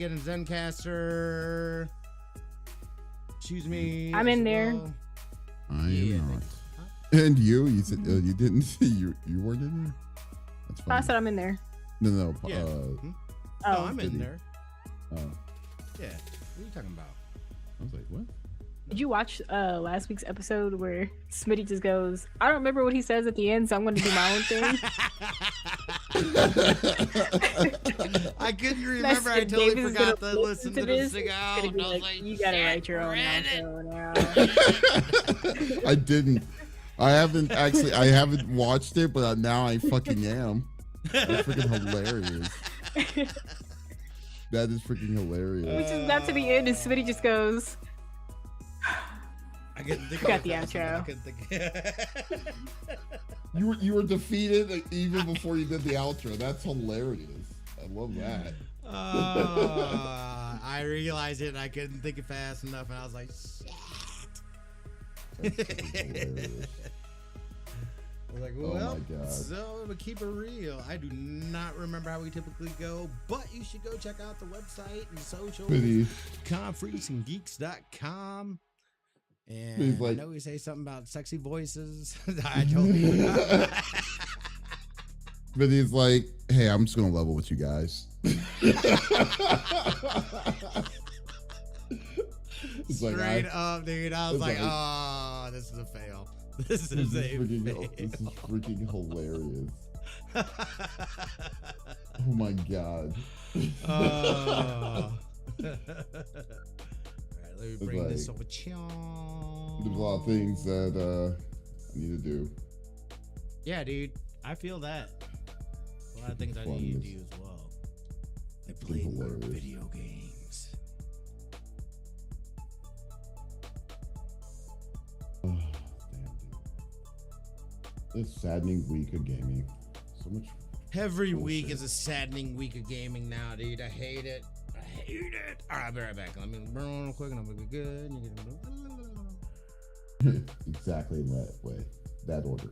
Getting Zencaster. Excuse me. I'm in there. Well. I am not. And you said you didn't see you weren't in there. That's fine. I said I'm in there. No. Yeah. Oh, I'm in there. Oh, Yeah. What are you talking about? I was like, what? did you watch last week's episode where Smitty just goes, I don't remember what he says at the end, so I'm going to do my own thing? I couldn't remember. I totally Davis is forgot gonna to listen to this. this thing out. It's gonna be I was like, you gotta write your own outro now. I didn't. I haven't watched it, but now I fucking am. That's freaking hilarious. That is freaking hilarious. Which is not to the end, and Smitty just goes, I couldn't think Got of the it. outro. I couldn't think. You were defeated even before you did the outro. That's hilarious. I love that. I realized it and I couldn't think it fast enough, and I was like, shit. That's freaking hilarious. I was like, Oh well, my God. so to keep it real, I do not remember how we typically go, but you should go check out the website and social. Pretty. Freaksandgeeks.com. And He's like- I know we say something about sexy voices. I totally forgot. But he's like, hey, I'm just gonna level with you guys. It's like, Straight up, dude. I was it's like, like- oh, this is a fail. This This is is a freaking, fail. this is freaking hilarious. Oh my God. Oh. All right, let me bring this like- over. There's a lot of things that I need to do. Yeah, dude. I feel that. A lot of things I Fun need to is- do as well. I play more hilarious. video games. Oh, damn, dude. This saddening week of gaming. So much. Every week Bullshit. is a saddening week of gaming now, dude. I hate it. I hate it. All right, I'll be right back. Let me burn real quick and I'm gonna be good. Exactly in that way. That order.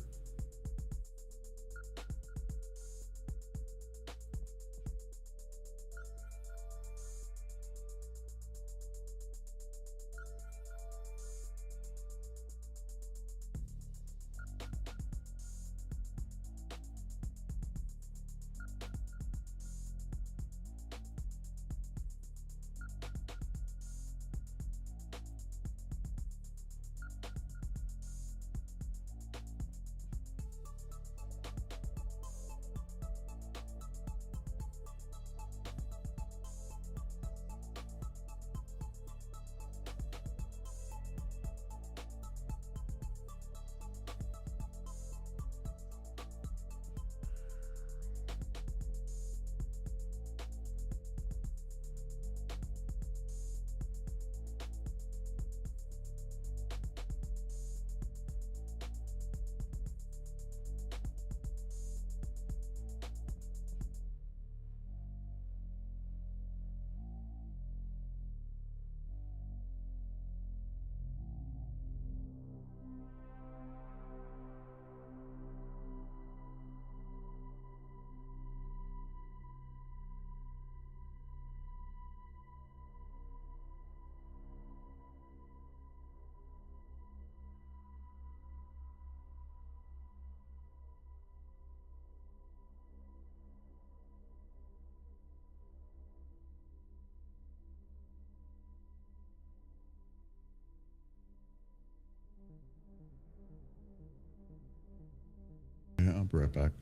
Yeah, I'll be right back.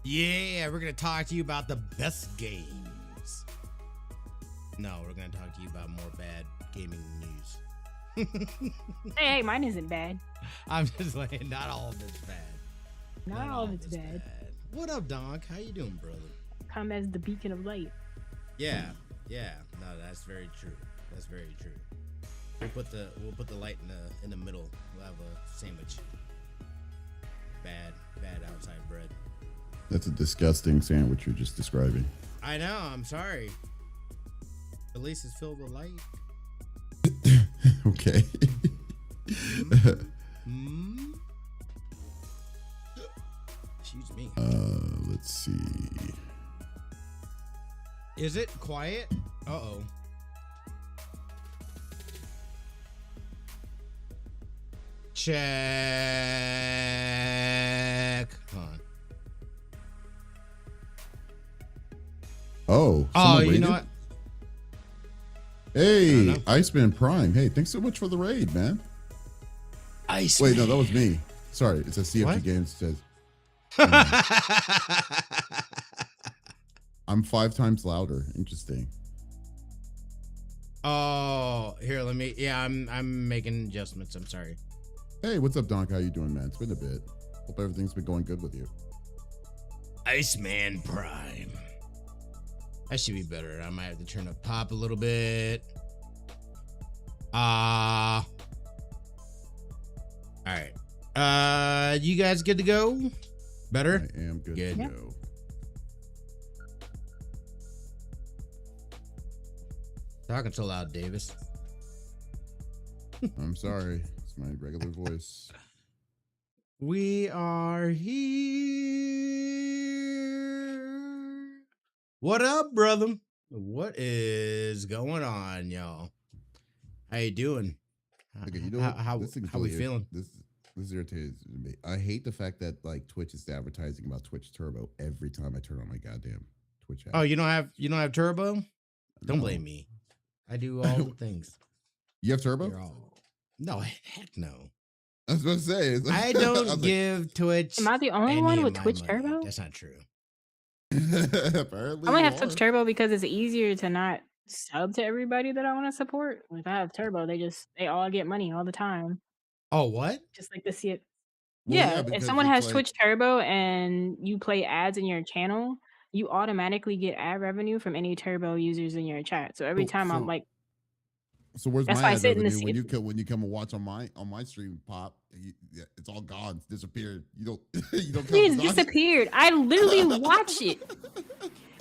Yeah, we're gonna talk to you about the best games. No, we're gonna talk to you about more bad gaming news. Hey, mine isn't bad. I'm just like, not all of it's bad. Not all of it's bad. What up, Donk? How you doing, brother? Come as the beacon of light. Yeah. No, that's very true. That's very true. We'll put the light in the middle. We'll have a sandwich. Bad outside bread. That's a disgusting sandwich you're just describing. I know. I'm sorry. At least it's filled with light. Okay. Excuse me. Let's see. Is it quiet? Uh-oh. Check. Hold on. Oh. Oh, you waited? know what? Hey, Iceman Prime. Hey, thanks so much for the raid, man. Iceman. Wait, no, that was me. Sorry, it's a CFG What? game. It says I'm 5 times louder. Interesting. Oh, here, let me. Yeah, I'm making adjustments. I'm sorry. Hey, what's up, Donk? How you doing, man? It's been a bit. Hope everything's been going good with you. Iceman Prime. That should be better. I might have to turn up pop a little bit. All right. You guys good to go? Better? I am good Good. to Yeah. go. Talking so loud, Davis. I'm sorry. It's my regular voice. We are here. What up, brother? What is going on, y'all? How you doing? Okay, you know how this thing's how we really feeling? This irritates me. I hate the fact that like Twitch is advertising about Twitch Turbo every time I turn on my goddamn Twitch app. Oh, you don't have turbo? Don't No. blame me. I do all the things. You have Turbo? You're all... No, heck no. I was going to say. It's like- I I don't was give Twitch. Am I the only any one of with my Twitch money. Turbo? That's not true. Apparently, I only you have Twitch are. Turbo because it's easier to not sub to everybody that I want to support. If I have Turbo, they all get money all the time. Oh, what? Just like the CF. Well, Yeah, if because someone it's has like, Twitch Turbo and you play ads in your channel, you automatically get ad revenue from any Turbo users in your chat. So every time I'm like, so where's that's my why I ad sit in the revenue CF. when you come and watch on my stream pop? It's all gone, it's disappeared. You don't you don't come. It's disappeared. I literally watch it.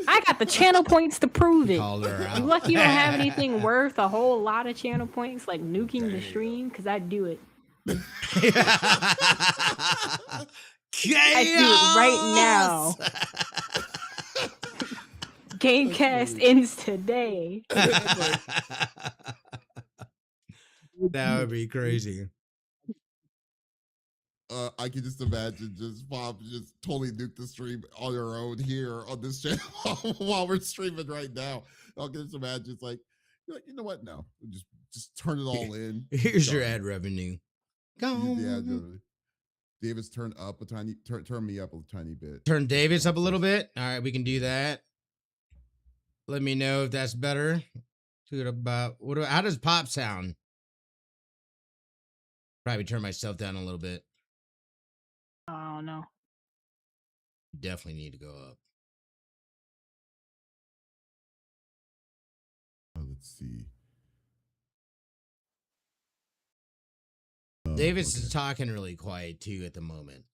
I got the channel points to prove it. Called her out. You lucky you don't have anything worth a whole lot of channel points, like nuking the stream, because I do it. I do it right now. Gamecast ends today. That would be crazy. I can just imagine just Pop just totally nuke the stream on your own here on this channel while we're streaming right now. I can just imagine it's like, you're like, you know what? No, just turn it all in. Here's your Done. ad revenue. Go. Use the ad revenue. Davis, turn up a tiny, turn me up a tiny bit. Turn Davis up a little bit. All right, we can do that. Let me know if that's better. Dude, about how does pop sound? Probably turn myself down a little bit. Oh no. Definitely need to go up. Let's see. Davis is talking really quiet too at the moment.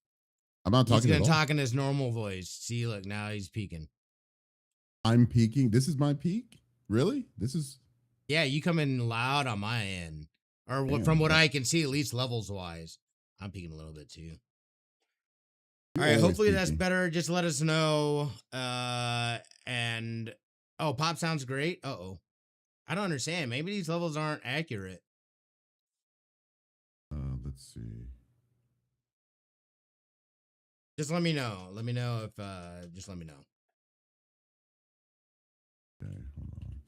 I'm not talking. He's at gonna all. talk in his normal voice. See, look, now he's peaking. I'm peaking. This is my peak. Really? This is. Yeah, you come in loud on my end, or Damn, from what that- I can see, at least levels wise, I'm peaking a little bit too. You're All right, always hopefully that's peaking. better. Just let us know. And oh, pop sounds great. Uh-oh. I don't understand. Maybe these levels aren't accurate. Let's see. Just let me know. Let me know if just let me know. Okay, hold on.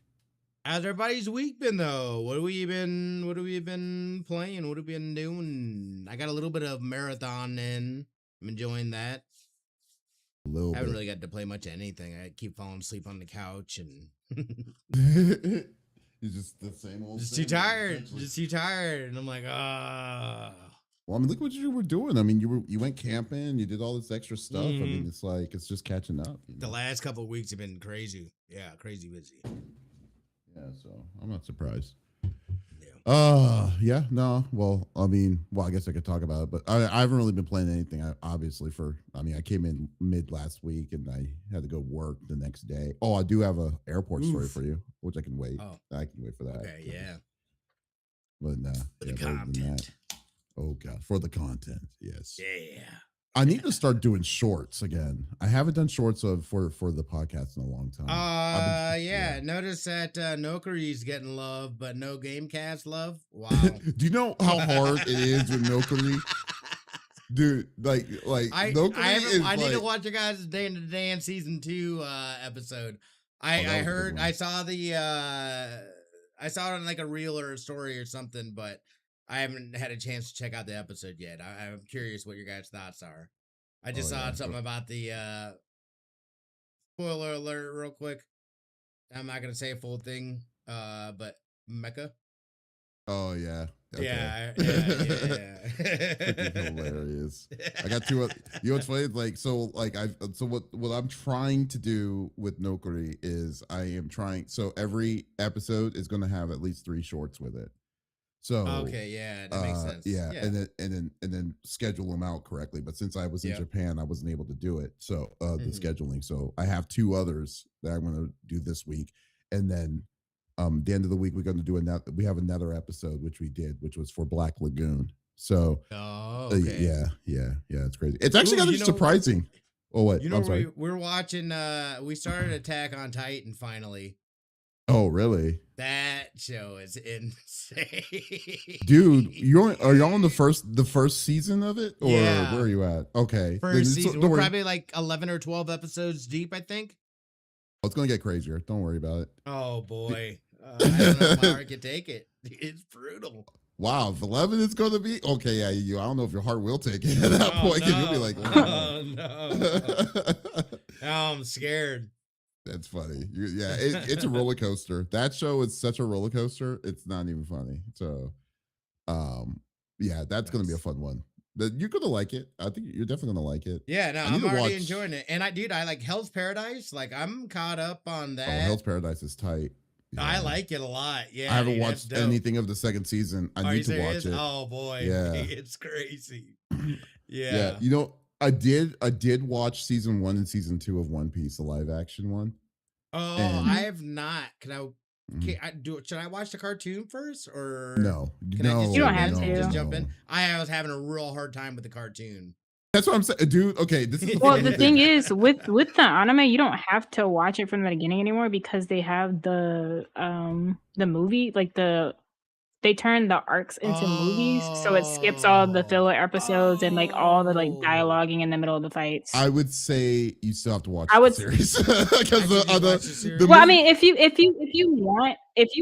How's everybody's week been though? What have we been playing? What have we been doing? I got a little bit of marathon in. I'm enjoying that. A little I haven't bit. really got to play much of anything. I keep falling asleep on the couch and It's just the same old. just same too old, tired. essentially. Just too tired. And I'm like, ah. Well, I mean, look what you were doing. I mean, you went camping, you did all this extra stuff. I mean, Mhm. it's like it's just catching up. The last couple of weeks have been crazy. Yeah, crazy busy. Yeah, so I'm not surprised. Yeah. Yeah, no. Well, I mean, I guess I could talk about it, but I haven't really been playing anything. Obviously, I came in mid last week and I had to go work the next day. Oh, I do have a airport story Oof. for you, which I can wait. Oh, I can wait for that. okay, yeah. But For the yeah, other than that, content. oh god, for the content, yes. Yeah. I need to start doing shorts again. I haven't done shorts for the podcast in a long time. Yeah. Notice that Nokari's getting love, but no Gamecast love. Wow. Do you know how hard it is with Nokari? Dude, like I Nokari is I need to like, watch your guys' Day in the Dan season 2 episode. I that was a good heard one. I saw I saw it on like a reel or a story or something, but I haven't had a chance to check out the episode yet. I'm curious what your guys' thoughts are. I just saw yeah. something about the spoiler alert real quick. I'm not gonna say a full thing, but Mecca. Oh yeah. Okay. Yeah. Freaking hilarious. I got two. You know what's funny? Like so what I'm trying to do with Nokari is I am trying. So every episode is going to have at least 3 shorts with it. So Okay, yeah, that makes sense. Yeah, and then schedule them out correctly. But since I was in Japan, I wasn't able to do it. So the scheduling. So I have 2 others that I'm going to do this week, and then the end of the week we're going to do another. We have another episode which we did, which was for Black Lagoon. So okay. Yeah, it's crazy. It's actually kind of surprising. Oh what? You know, I'm sorry. we're watching. We started Attack on Titan finally. Oh really? That show is insane, dude. Are y'all on the first season of it, or Yeah. where are you at? Okay, first season. We're probably like 11 or 12 episodes deep, I think. Oh, it's gonna get crazier. Don't worry about it. Oh boy, I don't know if my heart can take it. It's brutal. Wow, if 11 is going to be okay. Yeah, I don't know if your heart will take it at that point. No. You'll be like, oh no. Oh, I'm scared. That's funny. It's a roller coaster. That show is such a roller coaster. It's not even funny. So, yeah, that's going to be a fun one. You're going to like it. I think you're definitely going to like it. Yeah, no, I'm already enjoying it. And I like Hell's Paradise. Like, I'm caught up on that. Oh, Hell's Paradise is tight. Yeah. I like it a lot. Yeah, I haven't watched anything of the second season. I need to watch it. Oh boy, yeah, it's crazy. Yeah, you know, I did watch season 1 and season 2 of One Piece, the live action one. Oh, I have not. Should I watch the cartoon first, or no? You don't have to. Just jump in. I was having a real hard time with the cartoon. That's what I'm saying, dude. Okay, this is well. The thing is, with the anime, you don't have to watch it from the beginning anymore because they have the movie, like they turn the arcs into movies, so it skips all the filler episodes and like all the like dialoguing in the middle of the fights. I would say you still have to watch the series because the well, I mean, if you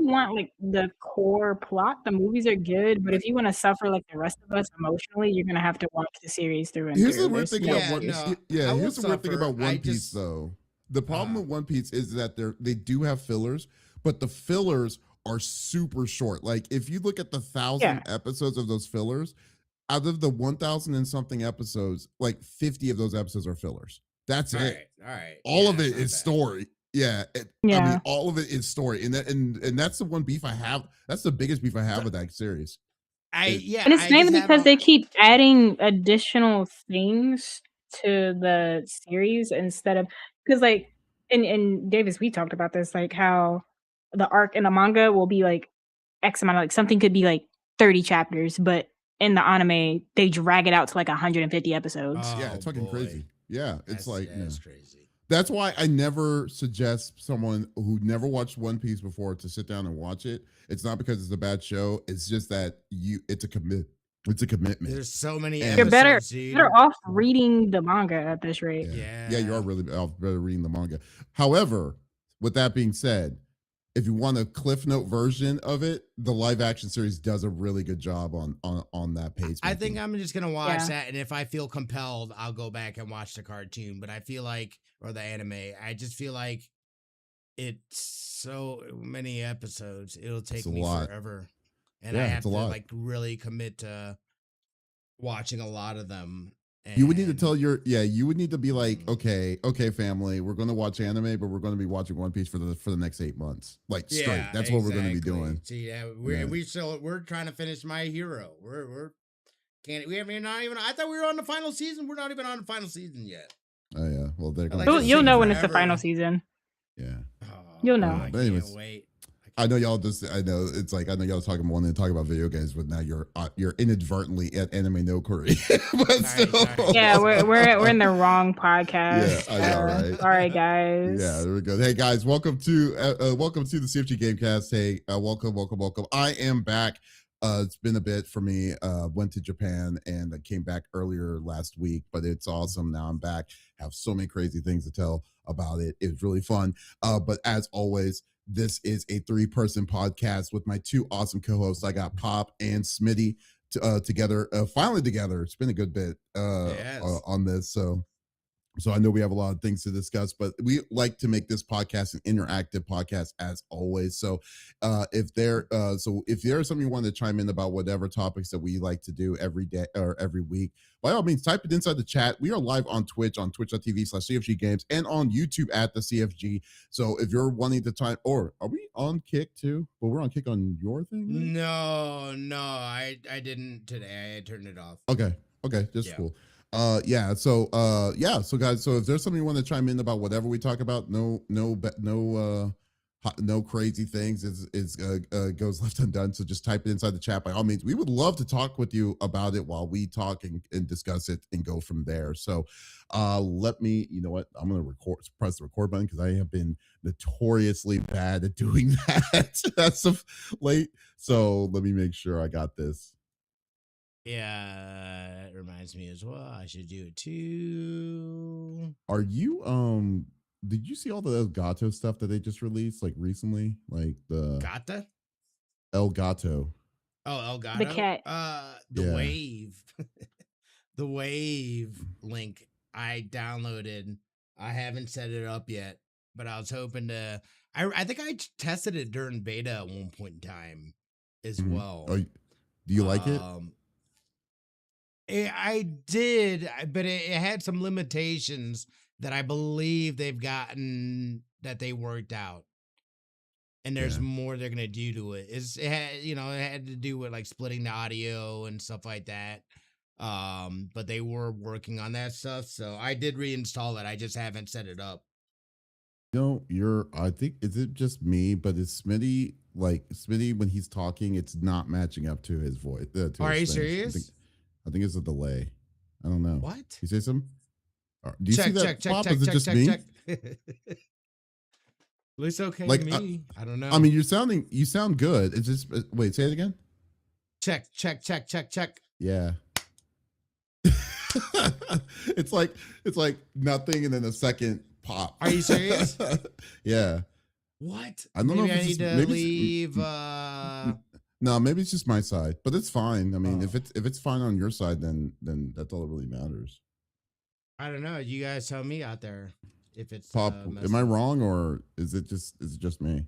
want like the core plot, the movies are good, but if you want to suffer like the rest of us emotionally, you're gonna have to watch the series through and here's through. the weird thing about here's the weird thing about One Piece just, though. The problem with One Piece is that they do have fillers, but the fillers are super short. Like if you look at the 1,000 episodes of those fillers, out of the 1,000 and something episodes, like 50 of those episodes are fillers. That's it. All right. All of it is story. Yeah. I mean, all of it is story, and that's the one beef I have. That's the biggest beef I have with that series. And it's mainly because they keep adding additional things to the series instead of because like in Davis, we talked about this, like how the arc in the manga will be like X amount of like something could be like 30 chapters, but in the anime they drag it out to like 150 episodes. Yeah, it's fucking crazy. Yeah, it's that's crazy. That's why I never suggest someone who never watched One Piece before to sit down and watch it. It's not because it's a bad show. It's just that it's a commitment. There's so many episodes. You're better off reading the manga at this rate. Yeah, you are really better reading the manga. However, with that being said, if you want a Cliff Note version of it, the live action series does a really good job on that pace. I think I'm just gonna watch that, and if I feel compelled, I'll go back and watch the cartoon. But I feel like, or the anime, I just feel like it's so many episodes. It'll take me forever, and I have to like really commit to watching a lot of them. You would need to tell you would need to be like, okay, family, we're going to watch anime, but we're going to be watching One Piece for the next 8 months, like straight. That's what we're going to be doing. See, we're trying to finish My Hero. We haven't not even. I thought we were on the final season. We're not even on the final season yet. Oh yeah, well they're going. You'll know when it's the final season. Yeah, you'll know. But anyways, can't wait. I know y'all I know y'all wanting to talk about video games, but now you're inadvertently at Anime No Curry. Sorry. Yeah, we're in the wrong podcast. Yeah, I know, right? Sorry, guys. Yeah, there we go. Hey guys, welcome to the CFG Gamecast. Hey, welcome. I am back. It's been a bit for me. Went to Japan and I came back earlier last week, but it's awesome. Now I'm back. Have so many crazy things to tell about it. It's really fun. But as always, this is a 3-person podcast with my 2 awesome co-hosts. I got Pop and Smitty together, finally together. It's been a good bit on this. So I know we have a lot of things to discuss, but we like to make this podcast an interactive podcast as always. So if there's something you want to chime in about whatever topics that we like to do every day or every week, by all means, type it inside the chat. We are live on Twitch, on twitch.tv/CFG Games, and on YouTube at the CFG. So if you're wanting to type, or are we on Kick too? Well, we're on Kick on your thing, right? No, I didn't today. I turned it off. Okay, just cool. So guys, so if there's something you want to chime in about whatever we talk about, no crazy things is goes left undone. So just type it inside the chat. By all means, we would love to talk with you about it while we talk and discuss it and go from there. So let me, you know what, I'm gonna press the record button because I have been notoriously bad at doing that as of late. So let me make sure I got this. Yeah, it reminds me as well. I should do it too. Are you did you see all the Elgato stuff that they just released like recently? Like the Gata? Elgato. Oh, Elgato. The cat. The Wave. The Wave link I downloaded. I haven't set it up yet, but I was hoping to. I think I tested it during beta at one point in time as well. Oh, do you like it? I did, but it had some limitations that I believe they've gotten that they worked out, and there's more they're gonna do to it. It had to do with like splitting the audio and stuff like that. But they were working on that stuff, so I did reinstall it. I just haven't set it up. No, I think, is it just me? But is Smitty when he's talking, it's not matching up to his voice. Are you serious? I think it's a delay. I don't know. What? You say something? Do you see that pop? Check, is it just me? Looks okay to me. I don't know. I mean, you sound good. It's just wait, say it again. Check. Yeah. it's like nothing and then a second pop. Are you serious? Yeah. What? I don't know if I need to leave. No, maybe it's just my side, but it's fine. I mean, if it's fine on your side, then that's all that really matters. I don't know. You guys tell me out there if it's Pop. Am I wrong, or is it just me?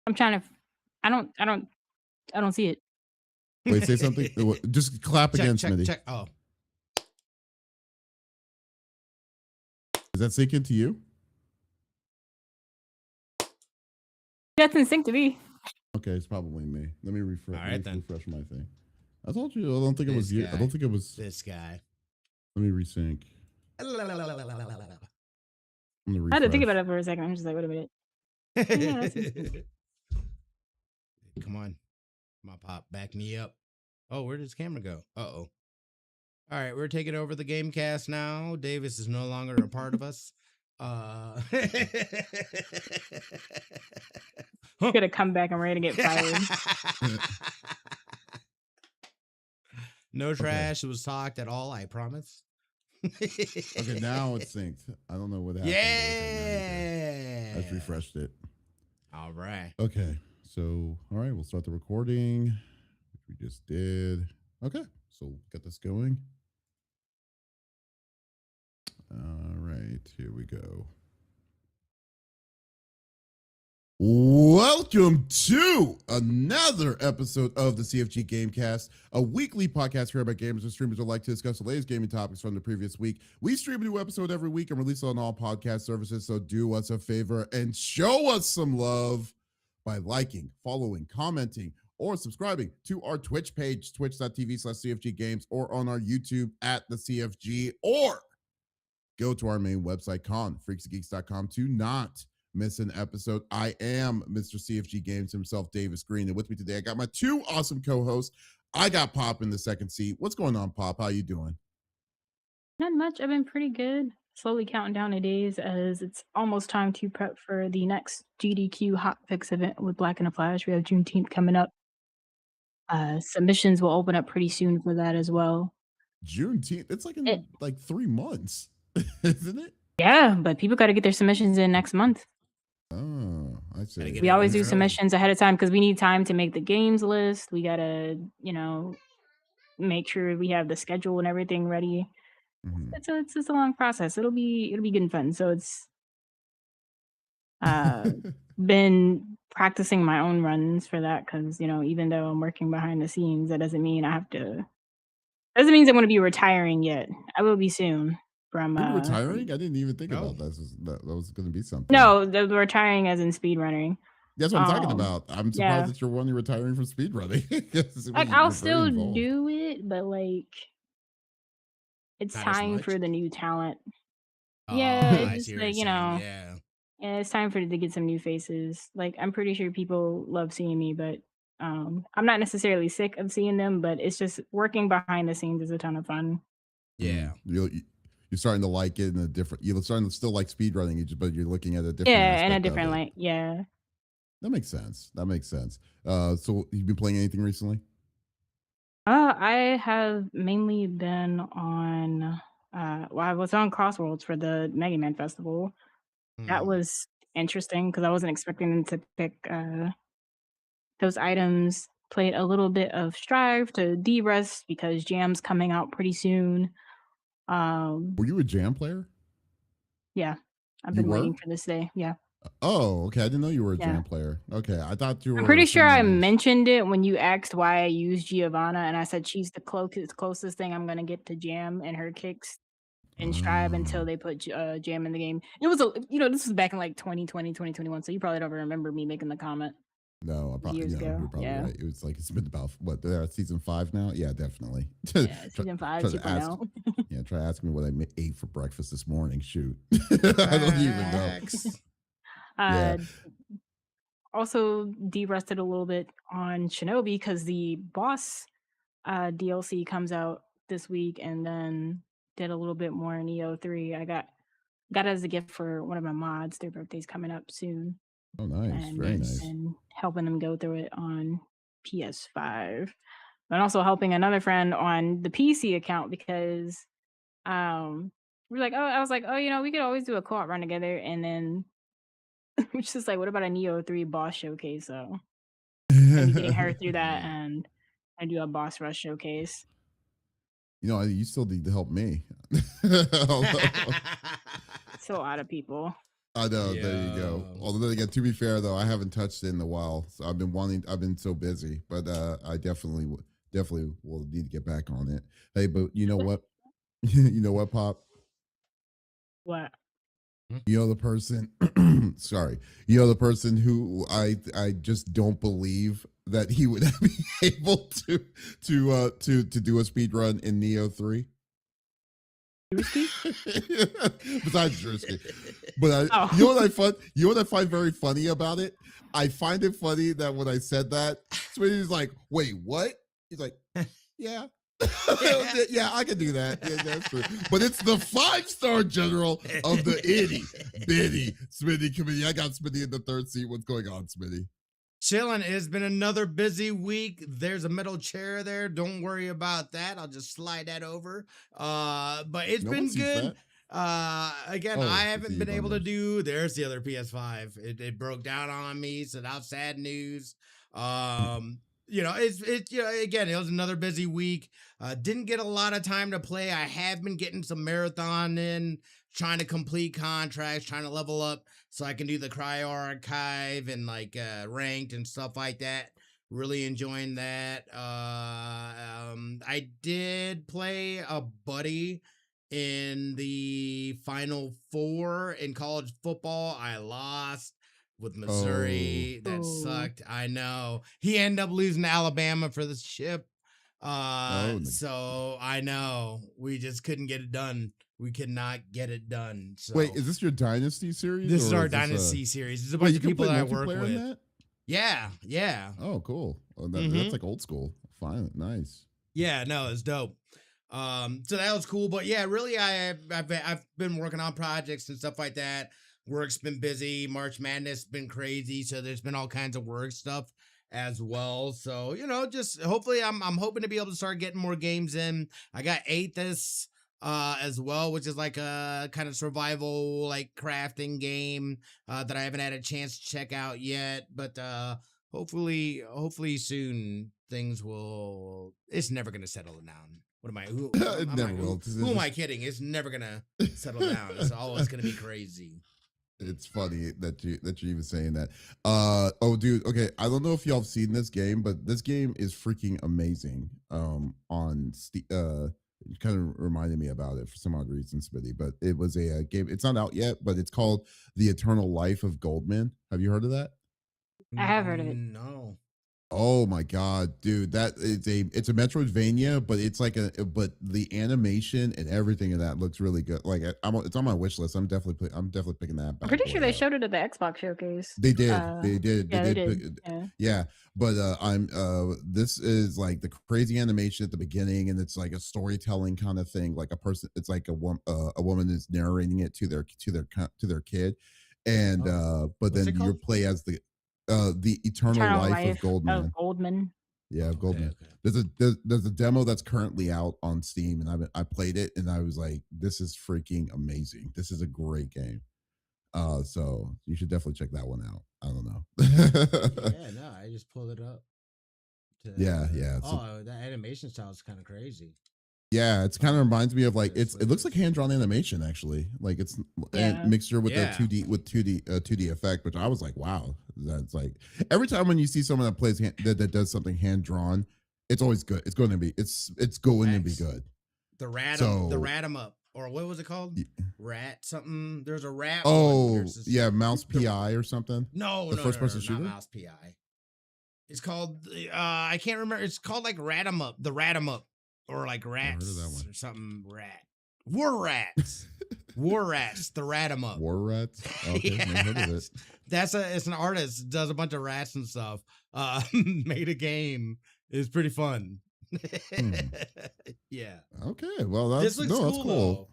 I'm trying to. I don't see it. Wait, say something. Just clap again, Smitty. Check. Oh, does that sink into you? That's in sync to me. Okay, it's probably me. Let me refresh. All right, then. Refresh my thing. I told you. I don't think it was you. I don't think it was this guy. Let me resync. I'm gonna I had to think about it for a second. I'm just like, wait a minute. Come on, Pop, back me up. Oh, where does camera go? All right, we're taking over the Gamecast now. Davis is no longer a part of us. Gonna come back and ready to get fired. No trash was talked at all, I promise. Okay, now it's synced. I don't know what happened. Yeah. I just refreshed it. All right. Okay. So, all right, we'll start the recording, which we just did. Okay. So, get this going. All right. Here we go. Welcome to another episode of the CFG Gamecast, a weekly podcast here about gamers and streamers who like to discuss the latest gaming topics from the previous week. We stream a new episode every week and release it on all podcast services, so do us a favor and show us some love by liking, following, commenting, or subscribing to our Twitch page, twitch.tv/CFG Games, or on our YouTube at the CFG, or go to our main website, freaksgeeks.com, to not miss an episode. I am Mr. CFG Games himself, Davis Green, and with me today, I got my two awesome co-hosts. I got Pop in the second seat. What's going on, Pop? How you doing? Not much. I've been pretty good. Slowly counting down the days as it's almost time to prep for the next GDQ Hotfix event with Black in a Flash. We have Juneteenth coming up. Submissions will open up pretty soon for that as well. Juneteenth? It's like in like 3 months, isn't it? Yeah, but people got to get their submissions in next month. Oh, I see. We always do submissions ahead of time because we need time to make the games list. We got to, make sure we have the schedule and everything ready. Mm-hmm. It's a long process. It'll be good and fun. So it's been practicing my own runs for that because, even though I'm working behind the scenes, that doesn't mean I'm going to be retiring yet. I will be soon. From retiring? I didn't even think about that. That was going to be something. No, the retiring as in speedrunning. That's what I'm talking about. I'm surprised that you're one you're retiring from speedrunning. I'll still do it, but it's not time for the new talent. It's like, it's time to get some new faces. Like, I'm pretty sure people love seeing me, but I'm not necessarily sick of seeing them, but it's just working behind the scenes is a ton of fun. Yeah. You're starting to like it in a different. You're starting to still like speedrunning, but you're looking at a different. Yeah, in a different light. Yeah. That makes sense. So you've been playing anything recently? I have mainly been on. I was on Crossworlds for the Mega Man Festival. That was interesting because I wasn't expecting them to pick those items. Played a little bit of Strive to de-rest because Jam's coming out pretty soon. Were you a Jam player? Yeah, I've been waiting for this day. Yeah. Oh, okay. I didn't know you were a Jam player. Okay, I thought you were. I'm pretty sure I mentioned it when you asked why I use Giovanna, and I said she's the closest thing I'm gonna get to Jam and her kicks and Strive until they put Jam in the game. It was this was back in like 2020, 2021, so you probably don't remember me making the comment. No, I probably you're probably right. It was like it's been about season 5 now. Yeah, definitely. Season 5. Try asking me what I ate for breakfast this morning. Shoot, I don't even know. Also de-rested a little bit on Shinobi because the boss DLC comes out this week, and then did a little bit more in EO3. I got it as a gift for one of my mods. Their birthday's coming up soon. Oh, nice. Very nice. And helping them go through it on PS5. But also helping another friend on the PC account because we was like, we could always do a co-op run together. And then which is like, what about a Neo 3 boss showcase? So I'm getting her through that, and I do a boss rush showcase. You still need to help me. So out of people. I know. Yeah. There you go. Although then again, to be fair though, I haven't touched it in a while. So I've been so busy, but I definitely will need to get back on it. Hey, but you know what? You know what, Pop? What? The person sorry. The person who I just don't believe that he would be able to do a speed run in Neo 3. Besides Drewski. But you know what I find very funny about it? I find it funny that when I said that, Smitty's like, wait, what? He's like, yeah. Yeah, I can do that. Yeah, that's true. But it's the 5-star general of the itty bitty Smitty committee. I got Smitty in the third seat. What's going on, Smitty? Chilling. It's been another busy week. There's a metal chair there. Don't worry about that. I'll just slide that over. But it's been good. Again, Oh, I it's haven't the been able to bundles. do. There's the other PS5. It broke down on me, so that's sad news. It's again, it was another busy week. Didn't get a lot of time to play. I have been getting some marathon in, trying to complete contracts, trying to level up so I can do the cryo archive and like ranked and stuff like that. Really enjoying that. I did play a buddy in the Final Four in college football. I lost with Oh, Missouri. That Ooh. sucked. I know. He ended up losing to Alabama for the chip. oh, So I know we just couldn't get it done. We could not get it done. So wait, is this your Dynasty series? this is or our is this Dynasty series. This is a Wait, bunch you of can people play that I work multiplayer in with. that? Yeah. Oh, cool. Oh, that's Mhm. like old school. Fine, nice. Yeah, no, it's dope. So that was cool, but yeah, really, I've been working on projects and stuff like that. Work's been busy. March Madness been crazy, so there's been all kinds of work stuff as well. So just hopefully, I'm hoping to be able to start getting more games in. I got Aethys as well, which is like a kind of survival like crafting game that I haven't had a chance to check out yet, but hopefully soon things will. It's never gonna settle down. What am I? It never will. Who am I kidding? It's never gonna settle down. It's always gonna be crazy. It's funny that you're even saying that. Oh, dude. Okay, I don't know if y'all have seen this game, but this game is freaking amazing. On it kind of reminded me about it for some odd reason, Smitty. But it was a game. It's not out yet, but it's called The Eternal Life of Goldman. Have you heard of that? I have heard of it. No. Oh my god, dude, it's a Metroidvania, but it's like but the animation and everything of that looks really good. Like it's on my wish list. I'm definitely picking that. I'm pretty bad sure boy they up. showed it at the Xbox showcase. They did. Yeah, they did. Yeah, but this is like the crazy animation at the beginning, and it's like a storytelling kind of thing. Like a person, it's like a woman is narrating it to their kid, and but What's then it you called? play as the eternal Eternal life of Life Goldman. of Goldman. Yeah, of Goldman. Okay. There's a demo that's currently out on Steam, and I played it, and I was like, this is freaking amazing. This is a great game. So you should definitely check that one out. I don't know. Yeah, no, I just pulled it up. Yeah. Oh, that animation style is kind of crazy. Yeah, it's kind of reminds me of like it looks like hand-drawn animation actually. Like it's a mixture with the 2D effect, which I was like, wow. That's like every time when you see someone that plays that does something hand-drawn, it's always good. It's going to be good. The rat 'em up. Or what was it called? Rat something. There's a rat. Oh, yeah, Mouse PI or something. No, first person shooter. Not Mouse PI. It's called. I can't remember. It's called like Rat 'em up. The Rat 'em up, or like Rats or something. War Rats. War Rats. The Rat 'em up. War Rats. Okay, never heard of it. It's an artist. Does a bunch of rats and stuff. Made a game. It's pretty fun. Yeah. Okay. Well, that's this looks cool.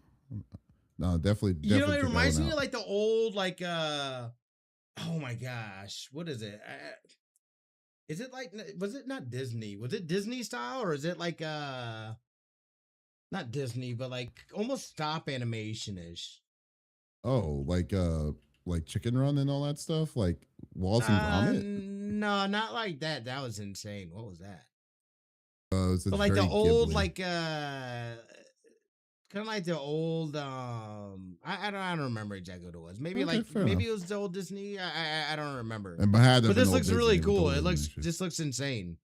No, definitely. It reminds me of like the old oh my gosh, what is it? Is it like, was it not Disney? Was it Disney style, or is it like not Disney, but like almost stop animation ish? Oh, like Chicken Run and all that stuff, like Wallace and Gromit. No, not like that. That was insane. What was that? But like the old, Ghibli. like kind of like the old. I don't remember exactly what it was. Maybe maybe it was the old Disney. I don't remember. But this looks really cool. This looks insane.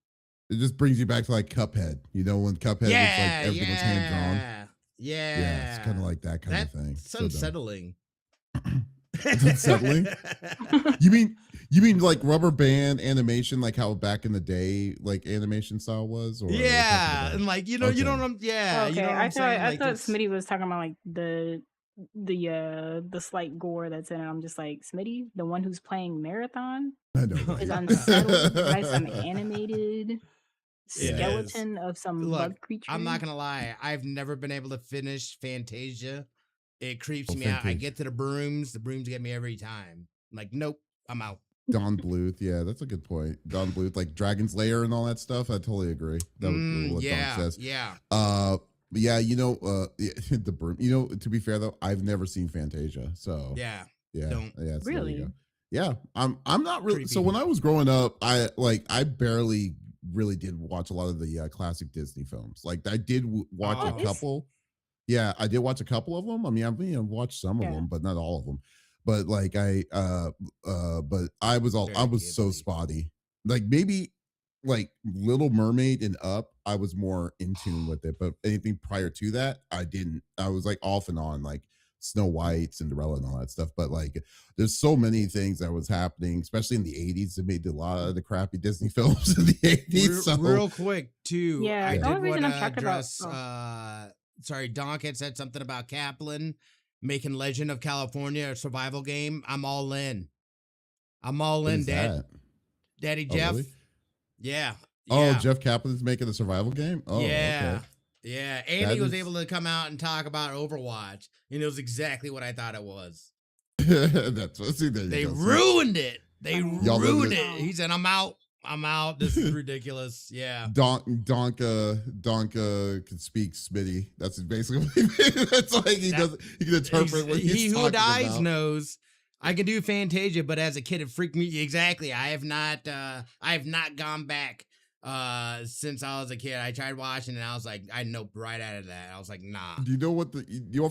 It just brings you back to like Cuphead. You know, when Cuphead looks like everything was hand drawn. Yeah, it's kind of like that kind of thing. It's unsettling. It's unsettling. You mean like rubber band animation, like how back in the day, like animation style was? Or and like you don't. Yeah. Okay, You know I thought Smitty was talking about like the slight gore that's in it. I'm just like, Smitty, the one who's playing Marathon, I know, is unsettled by some animated skeleton of some bug creature. I'm not gonna lie. I've never been able to finish Fantasia. It creeps me out. I get to the brooms get me every time. I'm like, nope, I'm out. Don Bluth, yeah, that's a good point. Don Bluth, like Dragon's Lair and all that stuff. I totally agree. That was what Don says. Yeah. But yeah, the broom. To be fair though, I've never seen Fantasia, so Yeah. yeah, Don't. yeah. So there you Really? go. Yeah, I'm not really. So Creepy. when I was growing up, I barely really did watch a lot of the classic Disney films. Like I did watch a Oh. couple. Yeah, I did watch a couple of them. I mean, I've watched some of Yeah. them, but not all of them. But like but I was Very so Ghibli. spotty. Like maybe like Little Mermaid and Up, I was more in tune with it. But anything prior to that, I didn't. I was like off and on, like Snow White, Cinderella, and all that stuff. But like, there's so many things that was happening, especially in the '80s. That made a lot of the crappy Disney films in the '80s. So Real quick, too. Yeah, I the did only reason want I'm to talking about address. Sorry, Donk had said something about Kaplan making Legend of California a survival game. I'm all in. I'm all what in, is Dad. that? Daddy Oh, Jeff. really? Yeah. Oh, Yeah. Jeff Kaplan's making a survival game. Oh, Yeah. okay. Yeah. And That he was is- able to come out and talk about Overwatch. And it was exactly what I thought it was. That's what. See, there you They go. See? ruined it. They Y'all ruined living it. He said, I'm out. I'm out. This is ridiculous. Yeah. Donka can speak Smitty. That's basically what he means. That's like he can interpret what he's He who talking dies about. knows. I can do Fantasia, but as a kid, it freaked me. Exactly. I have not gone back since I was a kid. I tried watching and I was like, I noped right out of that. I was like, nah. Do you know what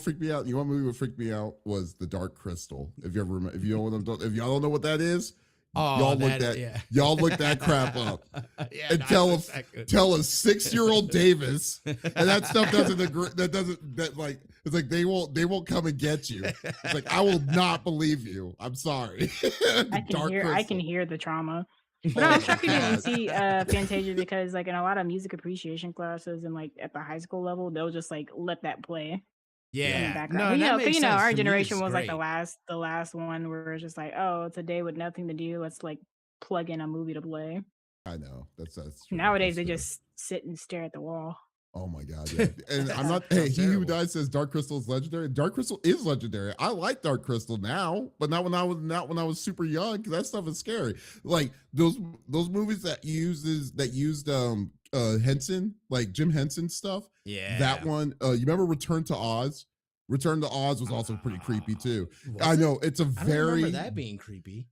freaked me out? You know what movie would freak me out was The Dark Crystal. If you ever remember, if y'all don't know what that is, y'all look that crap up Yeah, and tell a 6-year-old Davis, and that stuff doesn't agree. It's like they won't come and get you. It's like I will not believe you. I'm sorry. I can hear the trauma. But I'm shocked you didn't see Fantasia because like in a lot of music appreciation classes and like at the high school level, they'll just like let that play in the Yeah. background. No, But, our generation was like great. the last one where it's just like, oh, it's a day with nothing to do. Let's like plug in a movie to play. I know that's true. Nowadays That's they true. just sit and stare at the wall. Oh my god! Yeah. And I'm not. Hey, he who dies says Dark Crystal is legendary. Dark Crystal is legendary. I like Dark Crystal now, but not when I was super young. Because that stuff is scary. Like those movies that used Henson, like Jim Henson stuff. Yeah. That one. You remember Return to Oz? Return to Oz was also pretty creepy too. I know it's a I don't very remember that being creepy.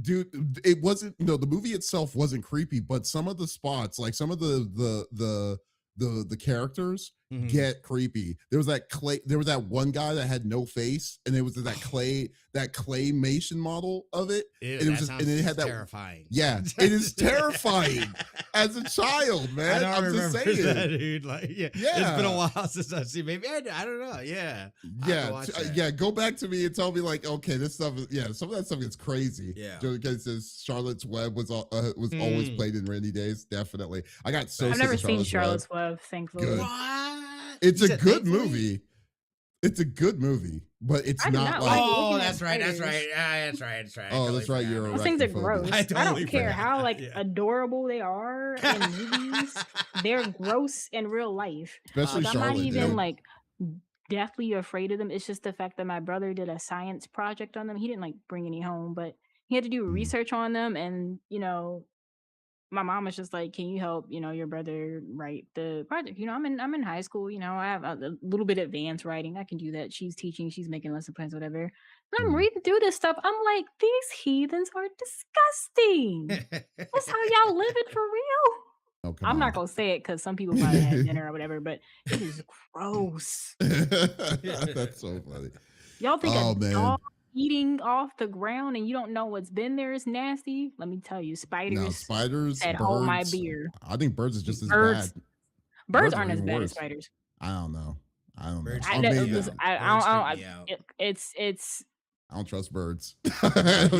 Dude, it wasn't. No, the movie itself wasn't creepy, but some of the spots, like some of the characters Mhm. get creepy. There was that one guy that had no face, and it was that claymation model of it. Ew, And it was that and it sounds had that. terrifying. Yeah, it is terrifying as a child, man. I don't I'm just remember saying. that, dude. Like, yeah, it's been a while since I've seen. Maybe I don't know. Yeah, Yeah. Go back to me and tell me like, okay, this stuff is some of that stuff is crazy. Yeah. Joe Kay says Charlotte's Web was always played in rainy days. Definitely, I got so. I've sick never of seen Web. Charlotte's Web, thankfully. Good. What? It's You a said good thankfully? movie. It's a good movie, but it's I do not not like. like- Oh, looking that's at right. That's spiders. right. That's right. That's right. I Oh, totally that's right, forgot you're about Those right. things are Arachnophobia. gross. I I totally don't care forgot. how like Yeah. adorable they are in movies. They're gross in real life. Especially Like, I'm not Charlotte. even dude. like deathly afraid of them. It's just the fact that my brother did a science project on them. He didn't like bring any home, but he had to do research on them. And my mom was just like, "Can you help your brother write the project?" I'm in high school. I have a little bit advanced writing. I can do that. She's teaching. She's making lesson plans, whatever. And I'm reading through this stuff. I'm like, these heathens are disgusting. That's how y'all living for real. Oh, come I'm not on. gonna say it because some people probably had dinner or whatever, but it is gross. That's so funny. Y'all think Oh, a man. dog eating off the ground and you don't know what's been there is nasty? Let me tell you, No, spiders spiders, said, birds. "Hold my beer." I think birds is just as Birds- bad. Birds are aren't as even bad as worse. spiders. I don't know. Birds I, Or freak that- maybe me listen, out. I Birds don't. freak me out. It's. I don't trust birds. You don't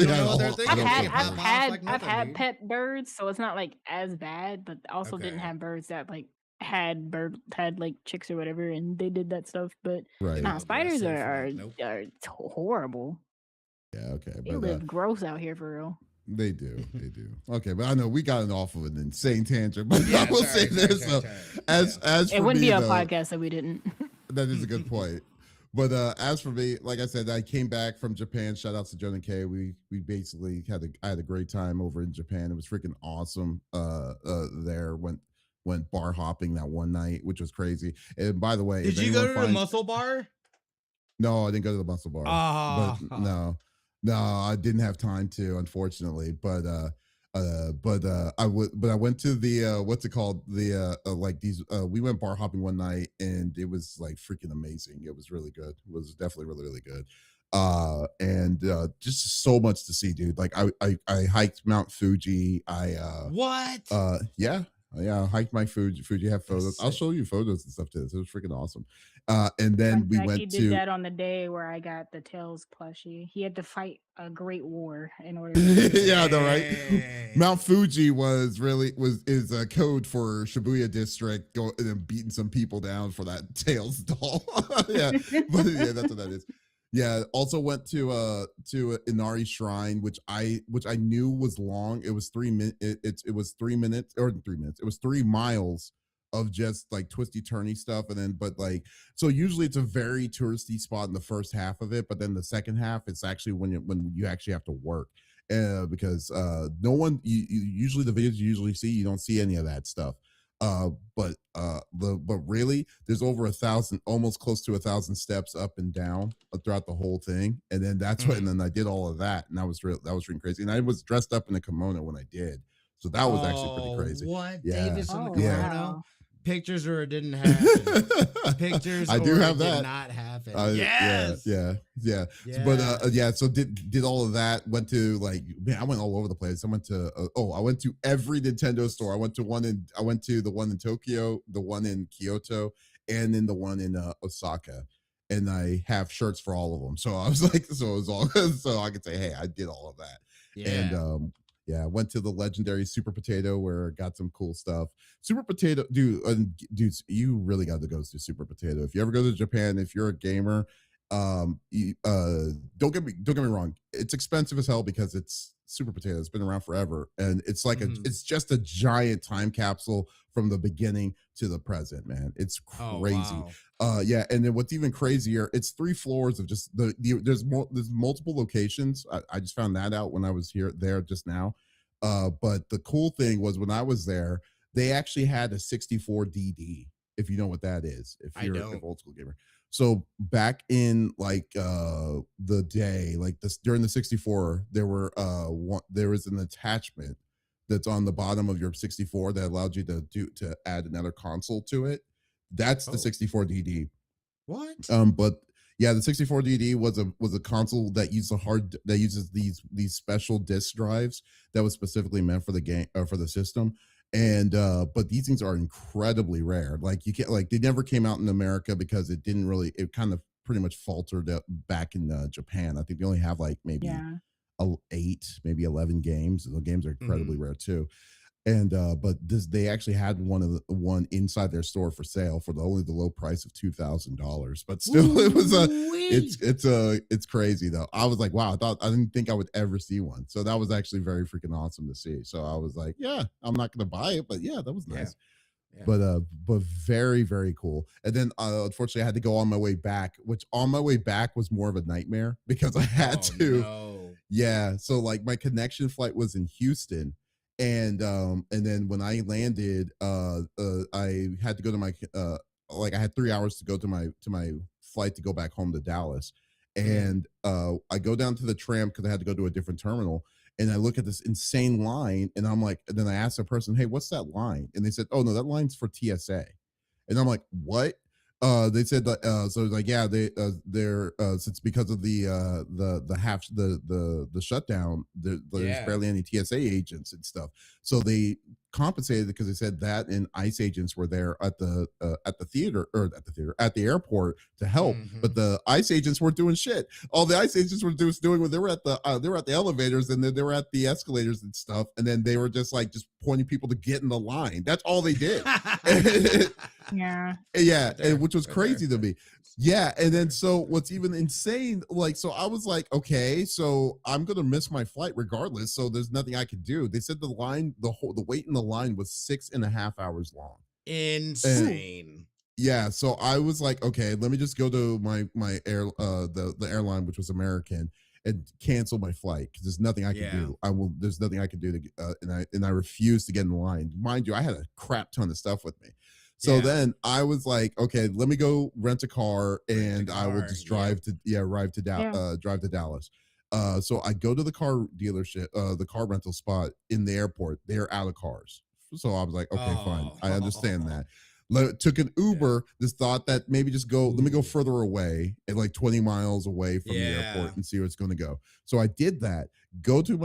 know what they're thinking. I've They had can pop off like I've nothing, had dude. pet birds, so it's not like as bad. But also didn't Okay. have birds that like had like chicks or whatever, and they did that stuff. But Right. nah, Oh, spiders bless are you. Nope. horrible. Yeah. Okay. They But live gross out here for real. they do. They do. Okay. But I know we got off of an insane tangent. But Yeah, I will sorry, say this. sorry. As It for wouldn't me, be a though, podcast that we didn't. that is a good point. But as for me, like I said, I came back from Japan. Shout out to John and Kay. We basically I had a great time over in Japan. It was freaking awesome. There went went bar hopping that one night, which was crazy. And by the way, did you go to the muscle bar? No, I didn't go to the muscle bar. But no, I didn't have time to, unfortunately. But I went to the what's it called? The like these we went bar hopping one night and it was like freaking amazing. It was really good. It was definitely really, really good. And just so much to see, dude. Like I hiked Mount Fuji. What? Yeah. Yeah, I hiked my Fuji have photos. I'll show you photos and stuff too. It was freaking awesome. And then we went he to did that on the day where I got the Tails plushie. He had to fight a great war in order to yeah, no, right. Mount Fuji is a code for Shibuya district going and beating some people down for that Tails doll. Yeah, but yeah, that's what that is. Yeah, also went to Inari Shrine, which I knew was long. It was 3 minutes. It was 3 minutes or 3 minutes. It was 3 miles of just like twisty turny stuff, and then but like so usually it's a very touristy spot in the first half of it, but then the second half it's actually when you actually have to work. Because no one usually the videos you usually see you don't see any of that stuff. But really there's over 1,000, almost close to 1,000 steps up and down throughout the whole thing, and then that's what and then I did all of that, and that was really crazy, and I was dressed up in a kimono when I did, so that was actually pretty crazy. What? Yeah. Davis in the kimono? Wow. Pictures or it didn't happen. Pictures I do or have it that. did not happen. Yes. Yeah. So did all of that. Went to like man, I went all over the place. I went to I went to every Nintendo store. I went to the one in Tokyo, the one in Kyoto, and then the one in Osaka. And I have shirts for all of them. So I was like, so it was all so I could say, hey, I did all of that. Yeah. And yeah, went to the legendary Super Potato where I got some cool stuff. Super Potato, dudes, you really got to go to Super Potato. If you ever go to Japan, if you're a gamer, don't get me wrong, it's expensive as hell because it's Super Potato. It's been around forever, and it's like it's just a giant time capsule from the beginning to the present, man. It's crazy. Yeah, and then what's even crazier, it's 3 floors of just there's multiple locations. I just found that out when I was there just now. But the cool thing was when I was there, they actually had a 64 DD, if you know what that is, if you're an old school gamer. So back in like the day, like this during the 64, there was an attachment that's on the bottom of your 64 that allowed you to add another console to it. That's the 64 DD. What? But yeah, the 64 DD was a console that uses these special disk drives that was specifically meant for the game for the system. And but these things are incredibly rare. Like you can't like they never came out in America because it kind of pretty much faltered back in Japan. I think they only have like maybe 8, maybe 11 games. The games are incredibly rare too. And but they actually had one inside their store for sale for only the low price of $2,000. But still, it was it's crazy though. I was like, wow, I didn't think I would ever see one. So that was actually very freaking awesome to see. So I was like, yeah, I'm not gonna buy it, but yeah, that was nice. Yeah. But very, very cool. And then unfortunately I had to go on my way back, which on my way back was more of a nightmare because I had to. No. Yeah. So like my connection flight was in Houston. And then when I landed, I had to go to my I had 3 hours to go to my flight to go back home to Dallas, and I go down to the tram because I had to go to a different terminal, and I look at this insane line, and I'm like, and then I asked the person, "Hey, what's that line?" And they said, "Oh no, that line's for TSA," and I'm like, "What?" They said that so like yeah they're since because of the shutdown there's barely any TSA agents and stuff, so they compensated because they said that and ICE agents were there at the airport to help, but the ICE agents weren't doing shit. All the ICE agents were doing was they were at the elevators and then they were at the escalators and stuff, and then they were just pointing people to get in the line. That's all they did. Yeah. Which was crazy to me. Yeah, and then so what's even insane, like, so I was like, okay, so I'm gonna miss my flight regardless, so there's nothing I could do. They said the wait in the line was 6.5 hours long. Insane. Yeah, so I was like, okay, let me just go to my the airline, which was American, and cancel my flight because there's nothing I can Yeah. do. There's nothing I can do to, and I refuse to get in line. Mind you, I had a crap ton of stuff with me. So Yeah. then I was like, okay, let me go rent a car and I will just drive yep. drive to Dallas. So I go to the car dealership, the car rental spot in the airport. They're out of cars. So I was like, okay, fine. I understand that. Took an Uber, just thought that maybe just let me go further away, and like 20 miles away from the airport and see where it's going to go. So I did that. Go to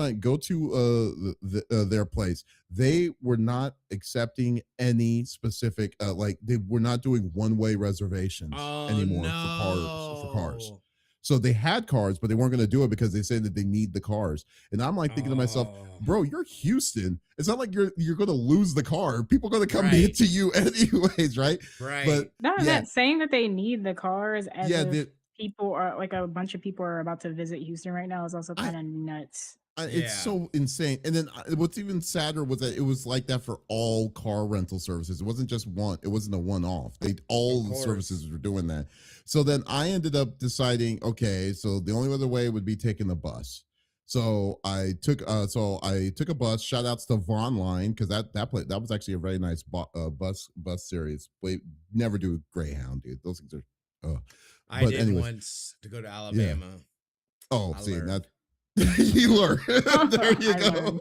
their place. They were not accepting any specific like they were not doing one-way reservations anymore for cars. So they had cars, but they weren't going to do it because they said that they need the cars. And I'm like thinking to myself, bro, you're Houston. It's not like you're going to lose the car. People are going to come to you anyways, right? Right. But that saying that they need the cars as if people are like a bunch of people are about to visit Houston right now is also kind of nuts. It's so insane. And then what's even sadder was that it was like that for all car rental services. It wasn't just one. It wasn't a one-off. All the services were doing that. So then I ended up deciding, okay, so the only other way would be taking the bus. So I took a bus. Shout outs to Vaughn Line because that was actually a very nice bus series. Wait, never do Greyhound, dude. Those things are. I did once to go to Alabama. Yeah. Oh, see that. You learn. There you go.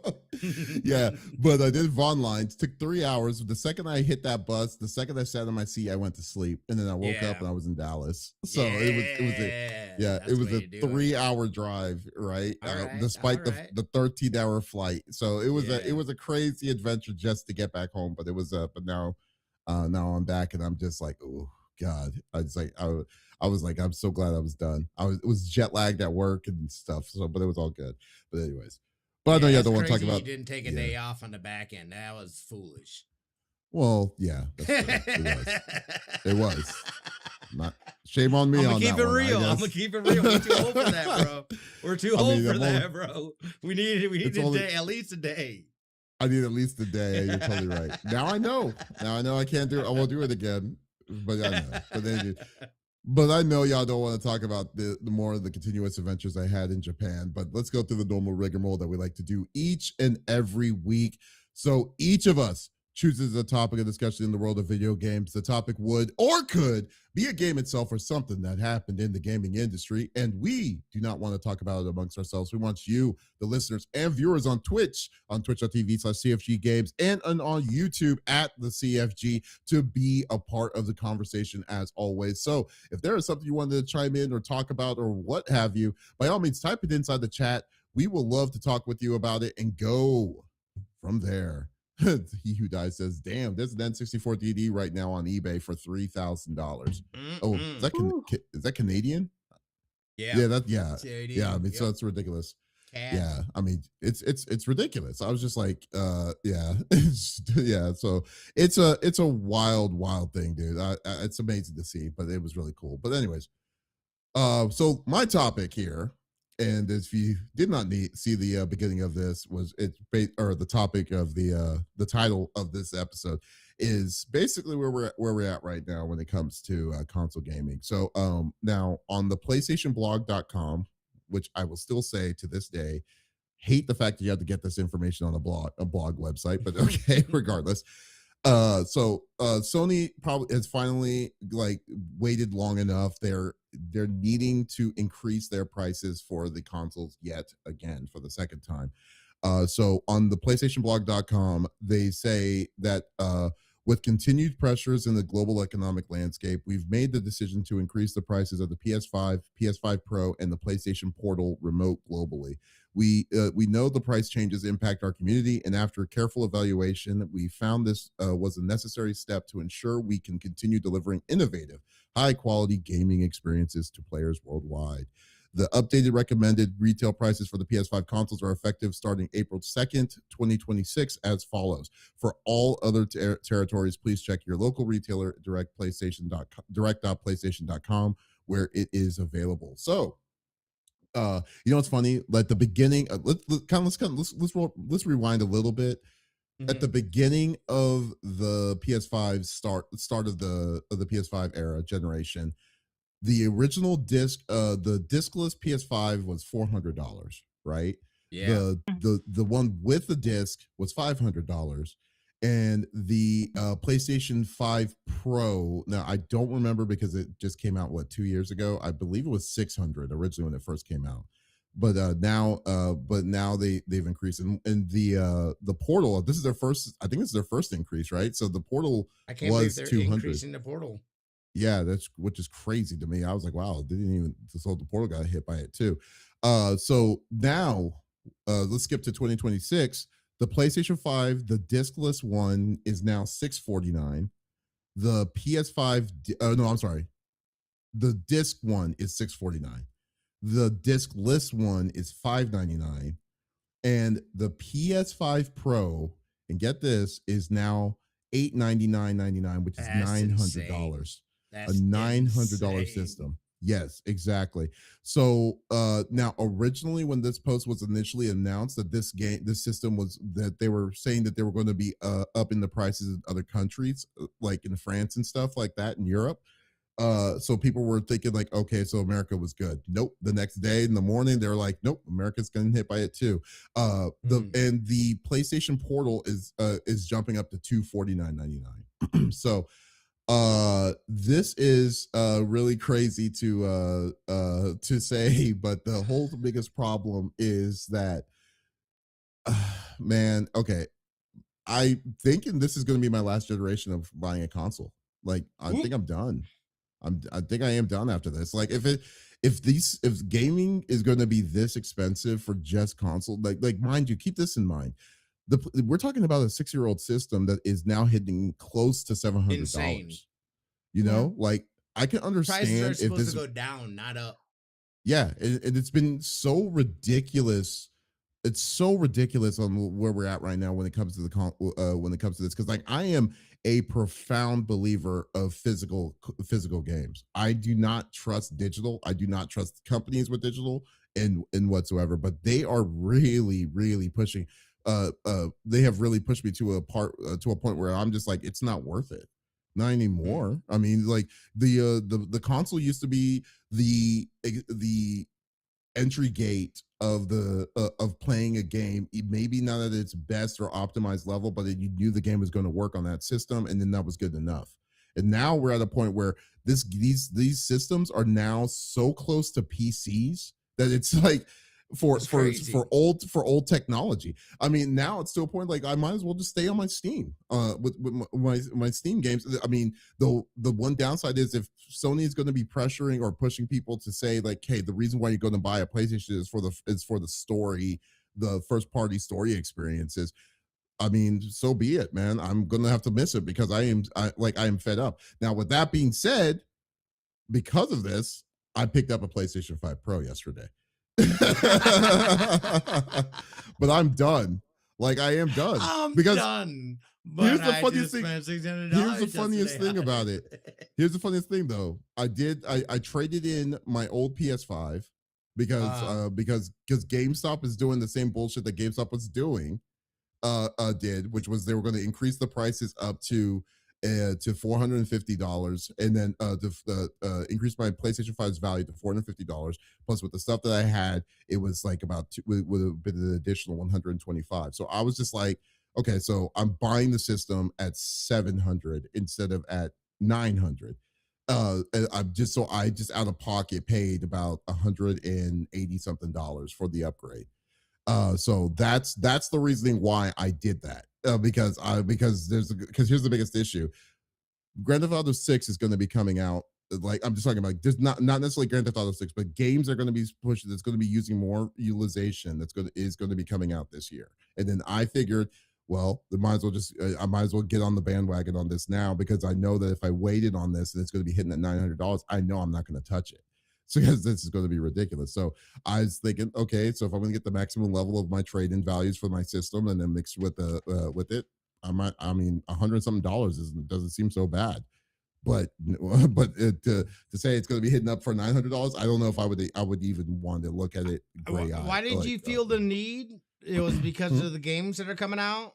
Yeah, but I did Vaughn Lines. Took 3 hours. The second I hit that bus, the second I sat on my seat, I went to sleep, and then I woke up and I was in Dallas. So it was a 3-hour drive, right? Despite the 13-hour flight. So it was a crazy adventure just to get back home. But it was but now I'm back, and I'm just like, oh God, I was like, I'm so glad I was done. It was jet lagged at work and stuff. So, but it was all good. But anyways, I know you don't want to talk about. You didn't take a day off on the back end. That was foolish. Well, yeah, that's true. It was. Not shame on me. I'm gonna keep it real. I'm gonna keep it real. We're too old for that, bro. We're too old for that, bro. We need at least a day. I need at least a day. You're totally right. Now I know I can't do it. I won't do it again. But I know. But I know y'all don't want to talk about the more of the continuous adventures I had in Japan. But let's go through the normal rigmarole that we like to do each and every week. So each of us chooses a topic of discussion in the world of video games. The topic would or could be a game itself or something that happened in the gaming industry. And we do not want to talk about it amongst ourselves. We want you, the listeners and viewers on twitch.tv/CFG Games, and on YouTube at the CFG to be a part of the conversation as always. So if there is something you wanted to chime in or talk about or what have you, by all means, type it inside the chat. We will love to talk with you about it and go from there. He Who Dies says, damn, there's an N64 DD right now on eBay for $3,000. Oh, is that Canadian? Yeah. Yeah. I mean, so it's ridiculous. Yeah, I mean, it's ridiculous. I was just like, yeah. Yeah, so it's a wild thing, dude. It's amazing to see, but it was really cool. But anyways, so my topic here, and if you did not see the beginning of this, the topic of the title of this episode is basically where we're at right now when it comes to console gaming. So now on the PlayStationBlog.com, which I will still say to this day, hate the fact that you have to get this information on a blog website, but okay, regardless. So Sony probably has finally waited long enough. They're needing to increase their prices for the consoles yet again for the second time. So on the PlayStationBlog.com, they say that with continued pressures in the global economic landscape, we've made the decision to increase the prices of the PS5, PS5 Pro, and the PlayStation Portal Remote globally. We know the price changes impact our community, and after careful evaluation, we found this was a necessary step to ensure we can continue delivering innovative, high-quality gaming experiences to players worldwide. The updated recommended retail prices for the PS5 consoles are effective starting April 2nd, 2026 as follows. For all other territories, please check your local retailer, direct.playstation.com, where it is available. So, you know what's funny? Like the beginning, let's rewind a little bit. Mm-hmm. At the beginning of the PS5 start of the PS5 era generation, the original disc, the discless PS5 was $400, right? Yeah. The one with the disc was $500, and the PlayStation 5 Pro. Now I don't remember because it just came out 2 years ago. I believe it was 600 originally when it first came out, but now they've increased, and the Portal. This is their first. I think this is their first increase, right? So the Portal I can't believe they're 200. increasing the Portal. Yeah, that's which is crazy to me. I was like, wow, they didn't even so the Portal got hit by it too. So now let's skip to 2026. The PlayStation 5, the discless one is now $649. The PS5, no, I'm sorry. The disc one is $649. The discless one is $599. And the PS5 Pro, and get this, is now $899.99, which is That's $900. insane. A That's $900 insane. system. Yes, exactly. So now originally when this post was initially announced that this system was, that they were saying that they were going to be up in the prices in other countries, like in France and stuff like that in Europe. So people were thinking like, okay, so America was good. Nope. The next day in the morning, they were like, nope, America's getting hit by it too. And the PlayStation Portal is jumping up to $249.99. So this is really crazy to say, but the whole biggest problem is that man, okay, I thinking this is going to be my last generation of buying a console. Like I think I'm done. I think I am done after this. Like if gaming is going to be this expensive for just console, like mind you, keep this in mind. We're talking about a 6-year-old system that is now hitting close to $700. Insane. You know, like I can understand Prices are if supposed this to go down, not up. yeah, and it's been so ridiculous. It's so ridiculous on where we're at right now when it comes to when it comes to this, because like I am a profound believer of physical games. I do not trust digital. I do not trust companies with digital in whatsoever. But they are really pushing. They have really pushed me to a point where I'm just like, it's not worth it. Not anymore. I mean, like the console used to be the entry gate of playing a game, maybe not at its best or optimized level, but you knew the game was going to work on that system, and then that was good enough. And now we're at a point where these systems are now so close to PCs that it's like for old technology. I mean, now it's to a point like I might as well just stay on my Steam with my Steam games. I mean, the one downside is if Sony is going to be pressuring or pushing people to say like, hey, the reason why you're going to buy a PlayStation is for the story, the first party story experiences. I mean, so be it, man. I'm gonna have to miss it because I am fed up. Now, with that being said, because of this, I picked up a PlayStation 5 Pro yesterday. But I'm done. Like I am done. I'm because done. Here's the funniest thing. Here's the funniest thing about it. Here's the funniest thing though. I traded in my old PS5 because GameStop is doing the same bullshit that GameStop was doing. Did, which was they were going to increase the prices up to $450, and then increase my PlayStation 5's value to $450. Plus, with the stuff that I had, it was like about would have been an additional $125. So I was just like, okay, so I'm buying the system at $700 instead of at $900. And I just out of pocket paid about $180 something for the upgrade. So that's the reasoning why I did that. Because here's the biggest issue. Grand Theft Auto 6 is going to be coming out. Like I'm just talking about, there's not necessarily Grand Theft Auto 6, but games are going to be pushed that's going to be using more utilization is going to be coming out this year. And then I figured, well, I might as well get on the bandwagon on this now, because I know that if I waited on this and it's going to be hitting at $900, I know I'm not going to touch it. So because this is going to be ridiculous. So I was thinking, okay, so if I'm going to get the maximum level of my trade-in values for my system and then mix with it, I mean, $100 something doesn't seem so bad. But to say it's going to be hitting up for $900, I don't know if I would even want to look at it gray-eyed. Why did you feel the need? It was because of the games that are coming out?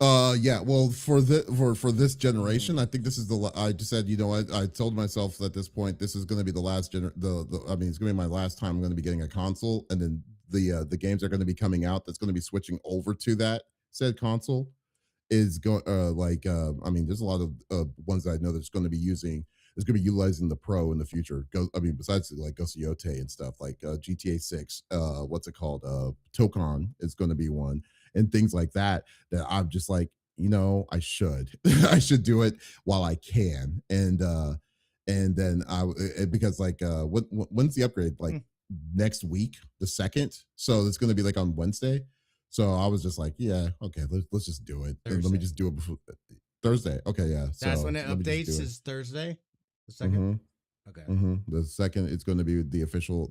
Yeah, well, for this generation, I think this is I just said, I told myself at this point this is going to be the last I mean, it's going to be my last time I'm going to be getting a console, and then the games are going to be coming out that's going to be switching over to that said console is going I mean, there's a lot of ones that I know that's going to be utilizing the Pro in the future. I mean, besides like Ghost of Yote and stuff like GTA 6, what's it called? Tokon is going to be one, and things like that. That I'm just like, I should, I should do it while I can, and then because like, when's the upgrade? Like next week, the 2nd. So it's going to be like on Wednesday. So I was just like, yeah, okay, let's just do it. And let me just do it before Thursday. Okay, yeah. That's when it updates. Is Thursday, the 2nd. Okay. The 2nd, it's going to be the official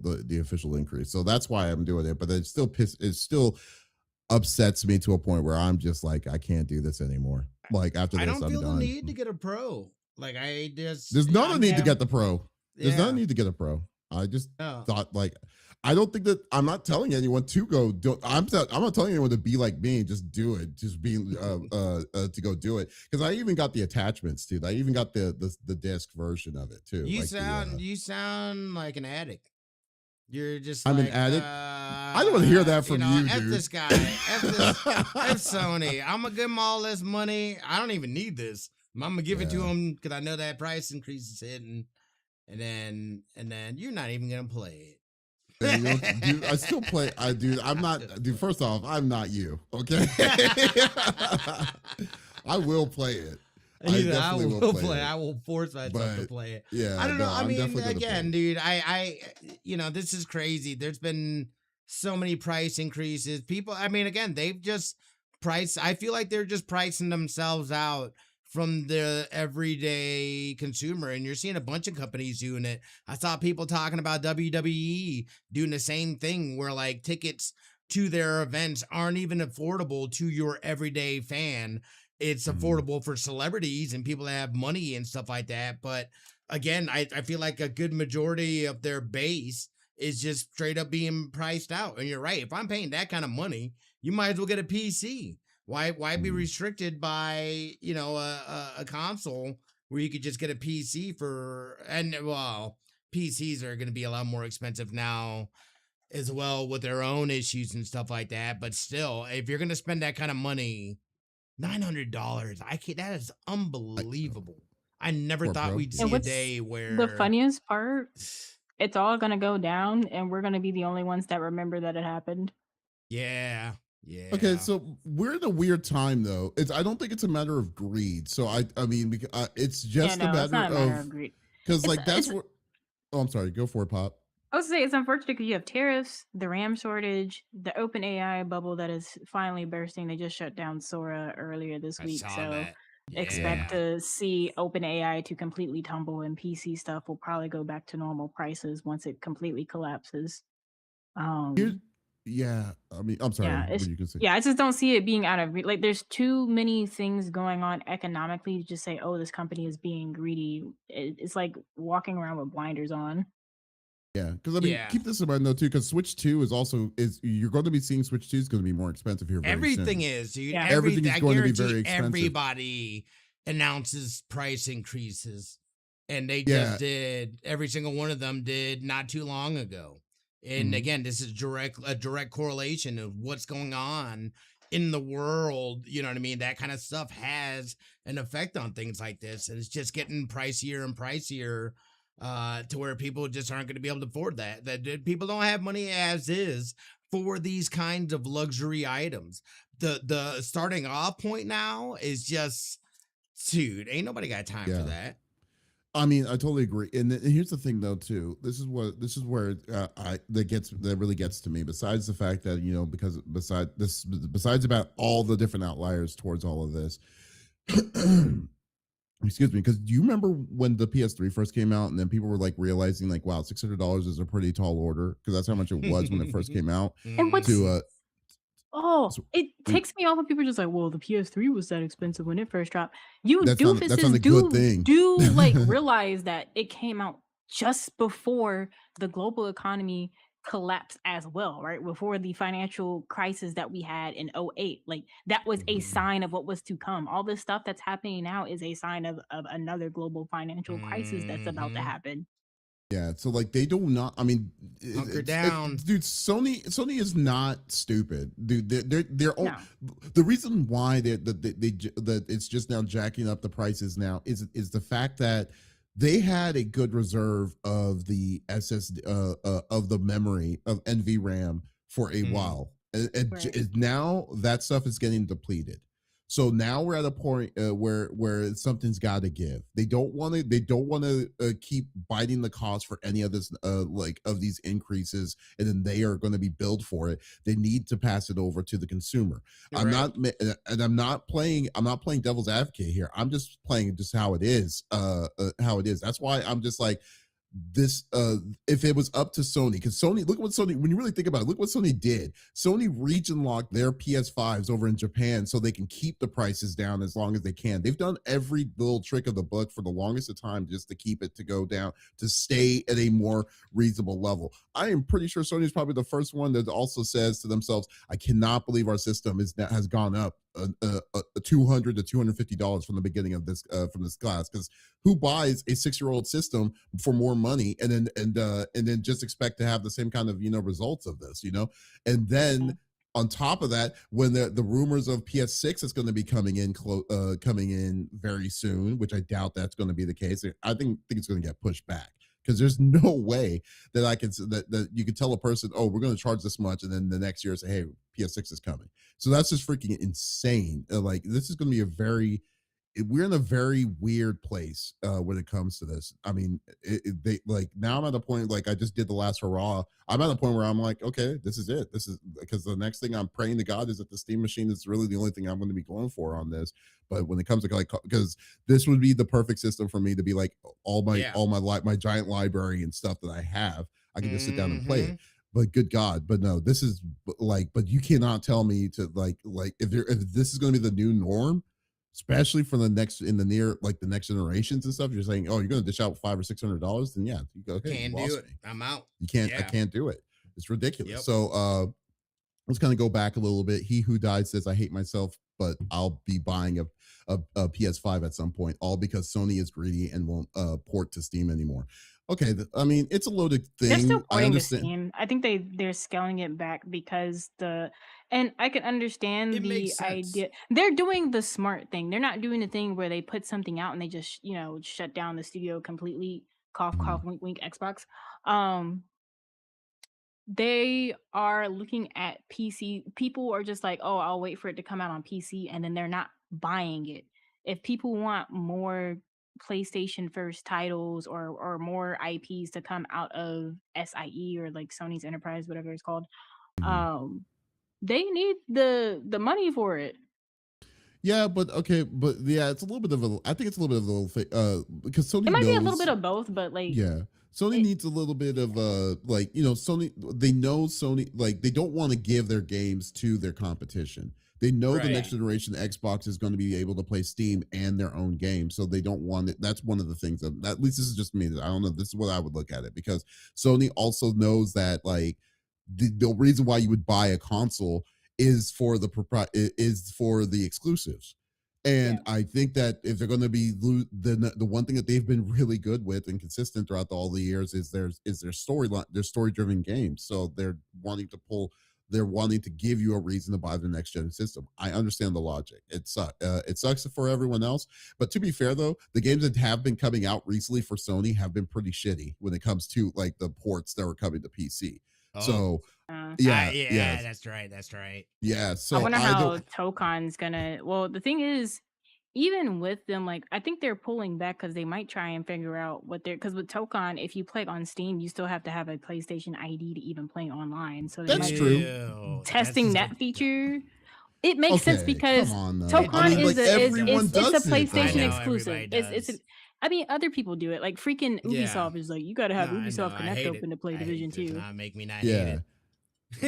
increase. So that's why I'm doing it. But it still upsets me to a point where I'm just like, I can't do this anymore. Like after this, I don't feel the need to get a Pro. Like there's not a need to get the Pro. There's not a need to get a Pro. I just thought like. I don't think that I'm not telling anyone to go. I'm not telling anyone to be like me and just do it. Just being to go do it, because I even got the attachments too. I even got the disc version of it too. You sound like an addict. You're just. I'm like, an addict. I don't want to hear that from you, dude. F this guy. F Sony. I'm gonna give him all this money. I don't even need this. I'm gonna give it to him because I know that price increase is hitting, and then you're not even gonna play it. Dude, I still play. I'm not. Dude, first off, I'm not you. Okay. I will play it. I will play. I will force myself to play it. Yeah. I don't know. I mean, again, dude, this is crazy. There's been so many price increases. People, I mean, again, they've just I feel like they're just pricing themselves out from the everyday consumer, and you're seeing a bunch of companies doing it. I saw people talking about WWE doing the same thing, where like tickets to their events aren't even affordable to your everyday fan. It's affordable for celebrities and people that have money and stuff like that. But again, I feel like a good majority of their base is just straight up being priced out. And you're right. If I'm paying that kind of money, you might as well get a PC. Why be restricted by, a console where you could just get a PC PCs are going to be a lot more expensive now as well with their own issues and stuff like that. But still, if you're going to spend that kind of money, $900, that is unbelievable. I never thought we'd see a day where the funniest part, it's all going to go down and we're going to be the only ones that remember that it happened. Yeah. Yeah. Okay, so we're in a weird time though. I don't think it's a matter of greed. So I mean, it's just a matter of greed. Because like that's what. Oh, I'm sorry. Go for it, Pop. I was say it's unfortunate because you have tariffs, the RAM shortage, the open AI bubble that is finally bursting. They just shut down Sora earlier this week, so expect to see open AI to completely tumble, and PC stuff will probably go back to normal prices once it completely collapses. Yeah, I mean, I'm sorry. You can say. Yeah, I just don't see it being out of like. There's too many things going on economically to just say, "Oh, this company is being greedy." It's like walking around with blinders on. Yeah, because I mean, keep this in mind though too, because Switch 2 you're going to be seeing Switch 2 is going to be more expensive here. Everything is, dude. Yeah. Everything is going to be very expensive. Everybody announces price increases, and they just did. Every single one of them did not too long ago. And again, this is a direct correlation of what's going on in the world. You know what I mean? That kind of stuff has an effect on things like this, and it's just getting pricier and pricier to where people just aren't going to be able to afford that. That people don't have money as is for these kinds of luxury items. The starting off point now is just, dude, ain't nobody got time for that. I mean, I totally agree. And here's the thing, though, too. This is where that really gets to me. Besides the fact that besides about all the different outliers towards all of this, excuse me. Because do you remember when the PS3 first came out, and then people were like realizing like, wow, $600 is a pretty tall order, because that's how much it was when it first came out. And it takes me off when people are just like, well, the PS3 was that expensive when it first dropped. Do like realize that it came out just before the global economy collapse as well, right? Before the financial crisis that we had in '08, like that was a sign of what was to come. All this stuff that's happening now is a sign of another global financial crisis that's about to happen. Yeah, so like they do not. I mean, Hunker down, dude. Sony is not stupid, dude. They're No. the reason why that it's just now jacking up the prices now is the fact that they had a good reserve of the SSD of the memory of NVRAM for a while, and Right. now that stuff is getting depleted. So now we're at a point where something's got to give. They don't want to. They don't want to keep biting the cost for any of this, like of these increases, and then they are going to be billed for it. They need to pass it over to the consumer. I'm not, and I'm not playing. I'm not playing devil's advocate here. I'm just playing just how it is. How it is. That's why I'm just like this if it was up to Sony, because Sony, look what Sony, when you really think about it, look what Sony did. Sony region locked their PS5s over in Japan so they can keep the prices down as long as they can. They've done every little trick of the book for the longest of time just to keep it to go down, to stay at a more reasonable level. I am pretty sure Sony is probably the first one that also says to themselves, I cannot believe our system has gone up $200 to $250 from the beginning of this from this class, because who buys a 6-year-old system for more money and then just expect to have the same kind of results of this, and then on top of that, when the rumors of PS6 is going to be coming in very soon, which I doubt that's going to be the case. I think it's going to get pushed back, because there's no way that that you could tell a person, oh, we're going to charge this much, and then the next year say, hey, PS6 is coming. So that's just freaking insane. Like, this is going to be we're in a very weird place when it comes to this. I mean, they like, now I'm at a point, like I just did the last hurrah. I'm at a point where I'm like, okay, this is it. This is, because the next thing I'm praying to God is that the Steam machine is really the only thing I'm going to be going for on this. But when it comes to, like, because this would be the perfect system for me to be like my giant library and stuff that I have, I can just sit down and play it. But good God, but no, this is like, but you cannot tell me to like if this is going to be the new norm, especially for the next generations and stuff. You're saying, oh, you're going to dish out $500 or $600, then yeah, you go, okay, can't do it. I'm out. You can't. I can't do it. It's ridiculous. Yep. So let's kind of go back a little bit. He Who Died says, I hate myself, but I'll be buying a PS5 at some point, all because Sony is greedy and won't port to Steam anymore. Okay, I mean, it's a loaded thing. They're still porting to Steam. I think they're scaling it back because and I can understand the idea. They're doing the smart thing. They're not doing the thing where they put something out and they just, shut down the studio completely. Cough, cough, wink, wink, Xbox. They are looking at PC. People are just like, oh, I'll wait for it to come out on PC, and then they're not buying it. If people want more PlayStation first titles or more IPs to come out of SIE or like Sony's Enterprise, whatever it's called, they need the money for it. Yeah, but okay, but yeah, it's a little bit of I think it's a little bit of a little thing, because Sony, it might be a little bit of both, but like, yeah, Sony needs a little bit of like, Sony, they know Sony, like, they don't want to give their games to their competition. They know the next generation Xbox is going to be able to play Steam and their own games, so they don't want it. That's one of the things that, at least this is just me, I don't know, this is what I would look at it, because Sony also knows that, like, the reason why you would buy a console is for the exclusives. And I think that if they're going to be the one thing that they've been really good with and consistent throughout all the years is their storyline, their story driven games. So they're wanting to give you a reason to buy the next gen system. I understand the logic. It sucks for everyone else. But to be fair, though, the games that have been coming out recently for Sony have been pretty shitty when it comes to like the ports that were coming to PC. Oh. So yeah, that's right. Yeah, so I wonder how Tokon's gonna. Well, the thing is, even with them, like, I think they're pulling back because they might try and figure out because with Tokon, if you play on Steam, you still have to have a PlayStation ID to even play online. So they that's true. Testing that feature. It makes sense because Tokon is a PlayStation exclusive. I mean, other people do it. Like freaking Ubisoft is like, you got to have Ubisoft Connect open to play Division 2. Make me not hate it.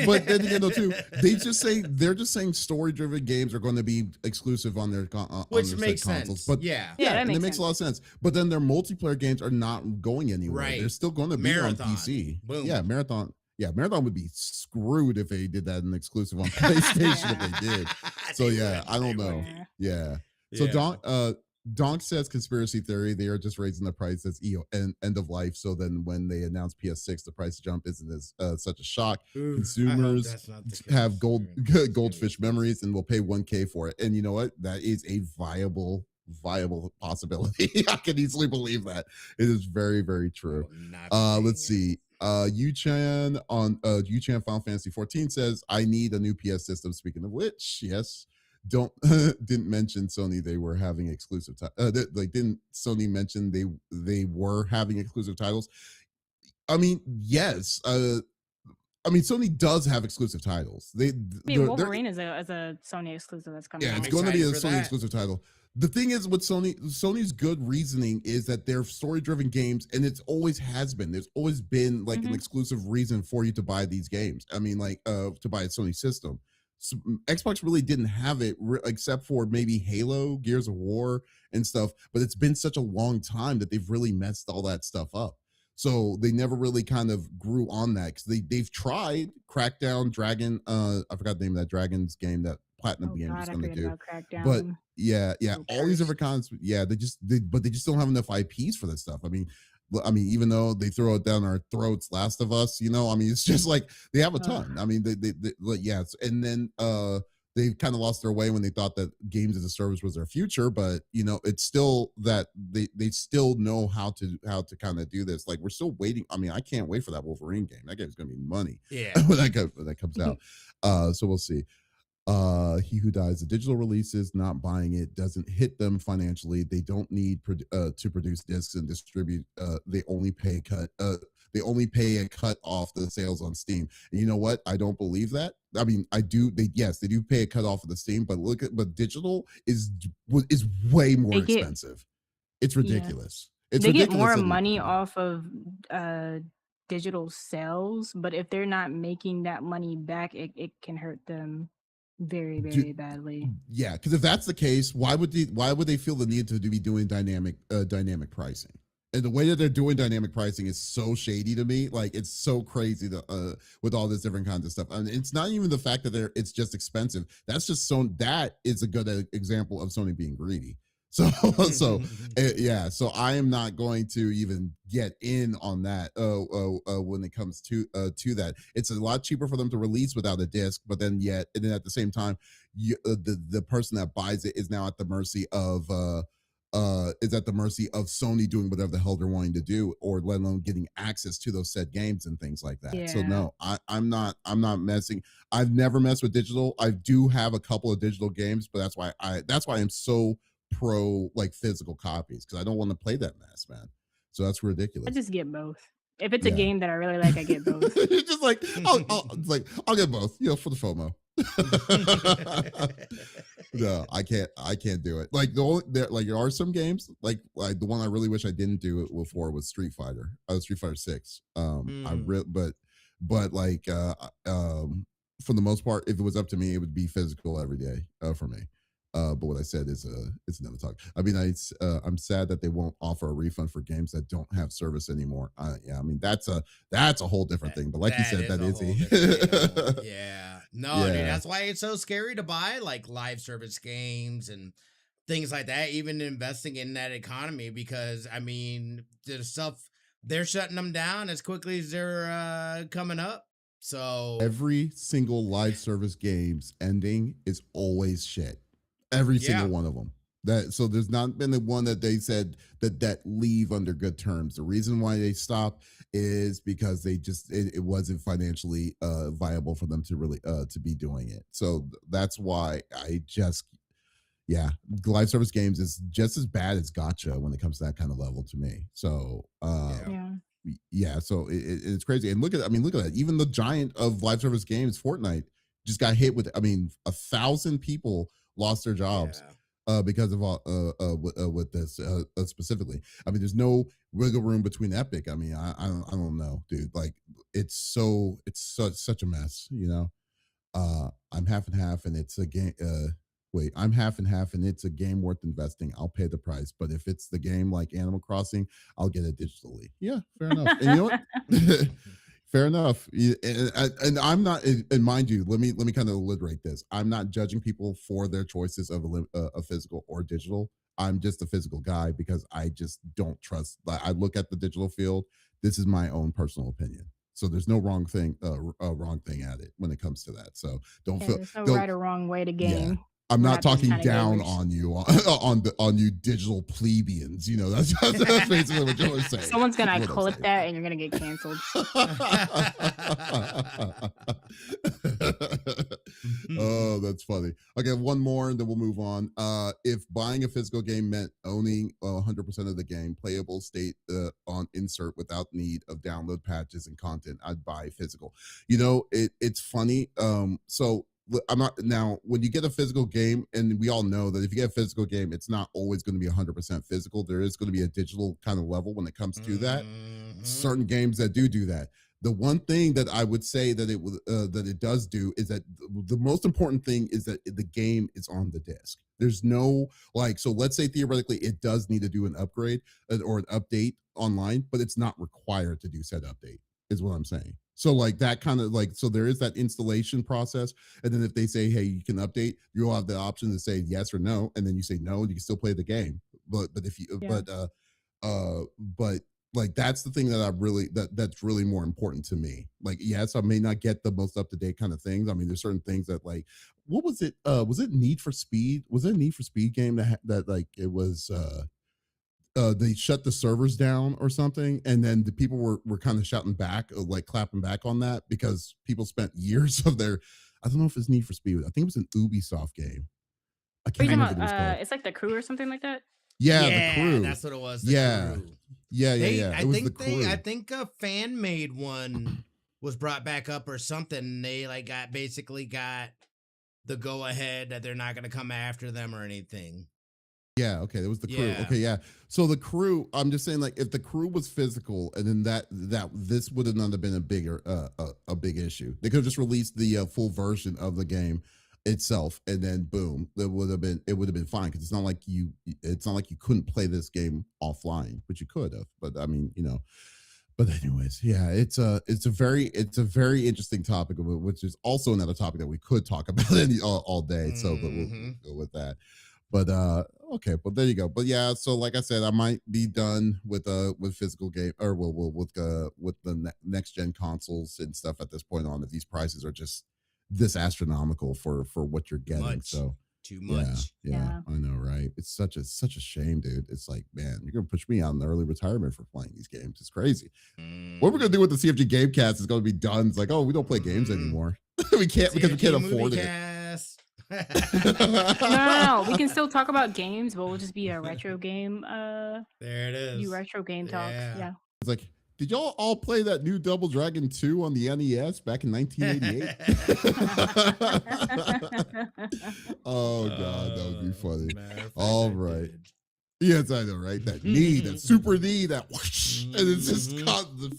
But then again, though, too, they're just saying story-driven games are going to be exclusive on their which makes sense. Consoles. But and it makes a lot of sense. But then their multiplayer games are not going anywhere. Right. They're still going to be on PC. Boom. Yeah, Marathon. Yeah, Marathon would be screwed if they did that an exclusive on PlayStation if they did. So yeah, I don't know. Yeah. Yeah. So Yeah. Donk says conspiracy theory. They are just raising the price as end of life. So then when they announce PS6, the price jump isn't as such a shock. Ooh, I hope Consumers that's not the case. have It's gonna be goldfish expensive. memories and will pay 1K for it. And you know what? That is a viable possibility. I can easily believe that. It is very, very I true. will not be paying Let's it. see. Yuchan Final Fantasy 14 says, I need a new PS system. Speaking of which, yes. Don't didn't mention Sony they were having exclusive didn't Sony mention they were having exclusive titles. I mean, yes. I mean, Sony does have exclusive titles. I mean, They're Wolverine is a Sony exclusive that's coming yeah, it's out. going to be a excited for Sony that. exclusive title. The thing is with Sony's good reasoning is that they're story-driven games, and it's always has been. There's always been like an exclusive reason for you to buy these games. I mean, like to buy a Sony system. So, Xbox really didn't have it except for maybe Halo, Gears of War, and stuff. But it's been such a long time that they've really messed all that stuff up. So they never really kind of grew on that because they've tried Crackdown, Dragon. I forgot the name of that Dragon's game that Platinum Oh Games God, was I going to forget do. about But Crackdown. yeah, So all these different cursed. kinds. Yeah, but they just don't have enough IPs for this stuff. I mean, even though they throw it down our throats, Last of Us, I mean, it's just like they have a Ugh. ton. I mean, they like, yeah, and then they kind of lost their way when they thought that games as a service was their future, but it's still that they still know how to kind of do this. Like we're still waiting. I mean, I can't wait for that Wolverine game. That game's gonna be money Yeah. when that comes out. So we'll see. He Who Dies, the digital releases, not buying it doesn't hit them financially. They don't need to produce discs and distribute. They only pay a cut off the sales on Steam. And you know what? I don't believe that. I mean, I do. They do pay a cut off of the Steam, but digital is way more They get expensive. It's yeah. ridiculous. It's They get ridiculous more that money off of digital sales, but if they're not making that money back, it can hurt them very, Do- very badly. yeah, because if that's the case, why would they feel the need to be doing dynamic pricing? And the way that they're doing dynamic pricing is so shady to me. Like it's so crazy with all this different kinds of stuff. And it's not even the fact that it's just expensive. That's just that is a good example of Sony being greedy. So yeah. So I am not going to even get in on that. When it comes to that, it's a lot cheaper for them to release without a disc. But then at the same time, the person that buys it is now at the mercy of Sony doing whatever the hell they're wanting to do, or let alone getting access to those said games and things like that. So Yeah. no, I'm not messing. I've never messed with digital. I do have a couple of digital games, but that's why I'm so pro like physical copies because I don't want to play that mess, man. So that's I ridiculous. just get both. If it's a Yeah. game that I really like, I get both. It's just like I'll get both, for the FOMO. No, I can't do it. Like there are some games like the one I really wish I didn't do it before was Street Fighter. Street Fighter 6. But like for the most part, if it was up to me, it would be physical every day for me. But what I said is it's another talk. I mean, I'm sad that they won't offer a refund for games that don't have service anymore. Yeah, I mean that's a whole different thing. But like you said, that is whole different deal. Yeah. No, dude, Yeah. that's why it's so scary to buy like live service games and things like that, even investing in that economy, because I mean the stuff they're shutting them down as quickly as they're coming up. So every single live service game's ending is always shit. Every single one of them. So there's not been the one that they said that leave under good terms. The reason why they stopped is because they just it wasn't financially viable for them to really to be doing it. So that's why live service games is just as bad as gotcha when it comes to that kind of level to me. So Yeah. so it's crazy. And look at that. Even the giant of live service games, Fortnite, just got hit with 1,000 people lost their jobs because of with this specifically. I mean, there's no wiggle room between Epic. I mean, I don't know, dude. Like it's such a mess, I'm half and half, and it's a game. I'm half and half, and it's a game worth investing. I'll pay the price, but if it's the game like Animal Crossing, I'll get it digitally. Yeah, fair enough. And you know what? Fair enough. And I'm not, and mind you, let me kind of alliterate this. I'm not judging people for their choices of a physical or digital. I'm just a physical guy because I just don't trust. I look at the digital field. This is my own personal opinion. So there's no wrong thing at it when it comes to that. So don't Yeah, feel, there's no don't, right or wrong way to yeah. game. I'm We're not not those talking kind of down gamers. on you on you digital plebeians. You know, that's basically what you're saying. Someone's gonna What I'm clip saying. that and you're gonna get canceled. Oh, that's funny. Okay, one more and then we'll move on. If buying a physical game meant owning 100% of the game, playable state on insert without need of download patches and content, I'd buy physical. You know, it's funny. So I'm not now when you get a physical game, and we all know that if you get a physical game, it's not always going to be 100% physical. There is going to be a digital kind of level when it comes to that. Certain games that do that. The one thing that I would say that it does do is that the most important thing is that the game is on the disc. There's no like, so let's say theoretically it does need to do an upgrade or an update online, but it's not required to do said update, is what I'm saying. So like that kind of like, so there is that installation process, and then if they say, hey, you can update, you'll have the option to say yes or no, and then you say no, and you can still play the game. But if you Yeah. but like that's the thing that I really that's really more important to me. Like, yes, I may not get the most up to date kind of things. I mean, there's certain things that like, what was it? Was it Need for Speed? Was it a Need for Speed game that like it was? They shut the servers down or something, and then the people were kind of shouting back, like clapping back on that because people spent years of their. I don't know if it's Need for Speed. I think it was an Ubisoft game. I Are you can't talking remember what it was about called. it's like the crew or something like that? Yeah, the Yeah, crew. that's what it was. The Yeah, crew. yeah. I It was think the crew. I think a fan made one was brought back up or something. And they like basically got the go ahead that they're not gonna come after them or anything. Yeah, okay, it was the crew. Yeah. Okay, yeah. So the crew, I'm just saying, like, if the crew was physical, and then that this would have not have been a bigger a big issue. They could have just released the full version of the game itself, and then boom, it would have been fine because it's not like you couldn't play this game offline, but you could have. But I mean, you know. But anyways, yeah, it's a very interesting topic, which is also another topic that we could talk about all day. So, but we'll go with that. But okay, but there you go. But yeah, so like I said, I might be done with physical game or with the next gen consoles and stuff at this point on if these prices are just this astronomical for what you're getting. Much. So Too much. yeah, I know, right? It's such a shame, dude. It's like, man, you're gonna push me out in early retirement for playing these games. It's crazy. What we're gonna do with the CFG Gamecast is gonna be done. It's like, oh, we don't play games anymore. we can't because we can't afford it. No. We can still talk about games, but we'll just be a retro game. There it is. Do retro game talks. Yeah. It's like, did y'all all play that new Double Dragon 2 on the NES back in 1988? Oh god, that would be funny. All right. Yes, I know, right? That knee, that super knee, that whoosh, and it's just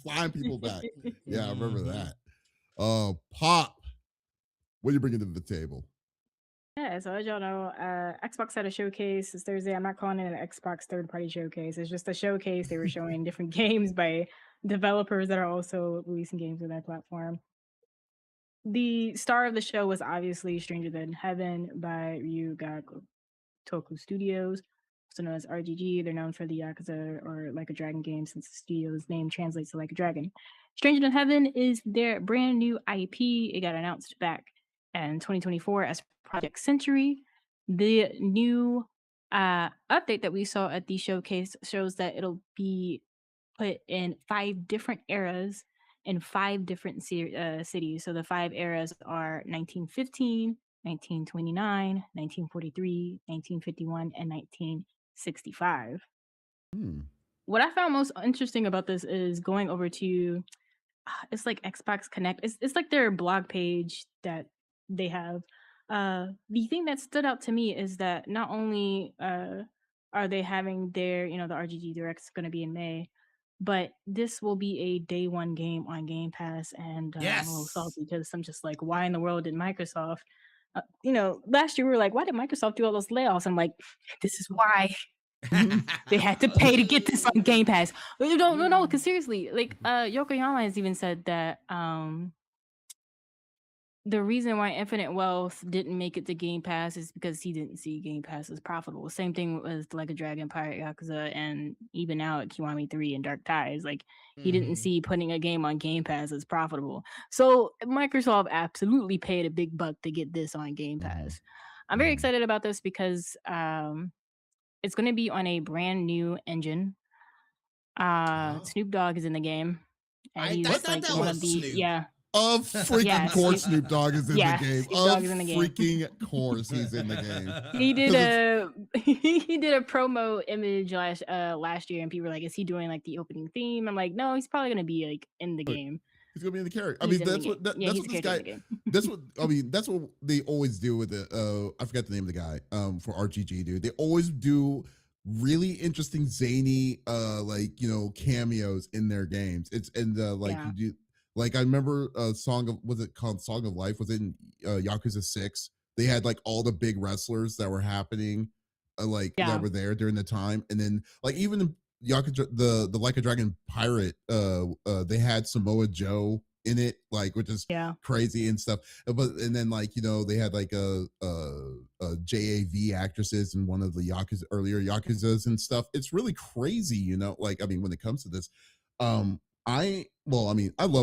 flying people back. Yeah, I remember that. Pop, what are you bringing to the table? Yeah, so as y'all know, Xbox had a showcase this Thursday. I'm not calling it an Xbox third-party showcase. It's just a showcase. They were showing different games by developers that are also releasing games on that platform. The star of the show was obviously Stranger Than Heaven by Ryuga Toku Studios, also known as RGG. They're known for the Yakuza or Like a Dragon game since the studio's name translates to Like a Dragon. Stranger Than Heaven is their brand new IP. It got announced back in 2024 as Project Century. The new update that we saw at the showcase shows that it'll be put in 5 different eras in 5 different cities. So the 5 eras are 1915, 1929, 1943, 1951, and 1965. What I found most interesting about this is going over to it's like Xbox Connect. It's like their blog page that they have. The thing that stood out to me is that not only are they having their, the RGG Direct's going to be in May, but this will be a day one game on Game Pass. And I'm a little salty because I'm just like, why in the world did Microsoft? Last year we were like, why did Microsoft do all those layoffs? I'm like, this is why. They had to pay to get this on Game Pass. No, because seriously, like Yokoyama has even said that the reason why Infinite Wealth didn't make it to Game Pass is because he didn't see Game Pass as profitable. Same thing with like a Dragon Pirate Yakuza, and even now at Kiwami 3 and Dark Tides, like he didn't see putting a game on Game Pass as profitable. So Microsoft absolutely paid a big buck to get this on Game Pass. I'm very excited about this because it's going to be on a brand new engine. Snoop Dogg is in the game, and I he's thought like that one was of the Snoop. Of freaking course, Snoop Dogg is in the game. Snoop Of Dogg is in the game. freaking course, he's in the game. He did a promo image last year, and people were like, "Is he doing like the opening theme?" I'm like, "No, he's probably gonna be like in the game. He's gonna be in the character. I He's mean, in that's the what game. Yeah, that's he's what a this character guy. in the game. That's what I mean. That's what they always do with it. I forgot the name of the guy. For RGG, dude. They always do really interesting zany like cameos in their games. It's like Yeah. you do. Like I remember a song of, was it called Song of Life? Was it in Yakuza 6? They had like all the big wrestlers that were happening, like Yeah. that were there during the time, and then like even in Yakuza, the Like a Dragon pirate, they had Samoa Joe in it, like, which is Yeah. crazy and stuff. But and then like they had like a JAV actresses in one of the Yakuza earlier Yakuzas and stuff. It's really crazy, like I mean when it comes to this. I love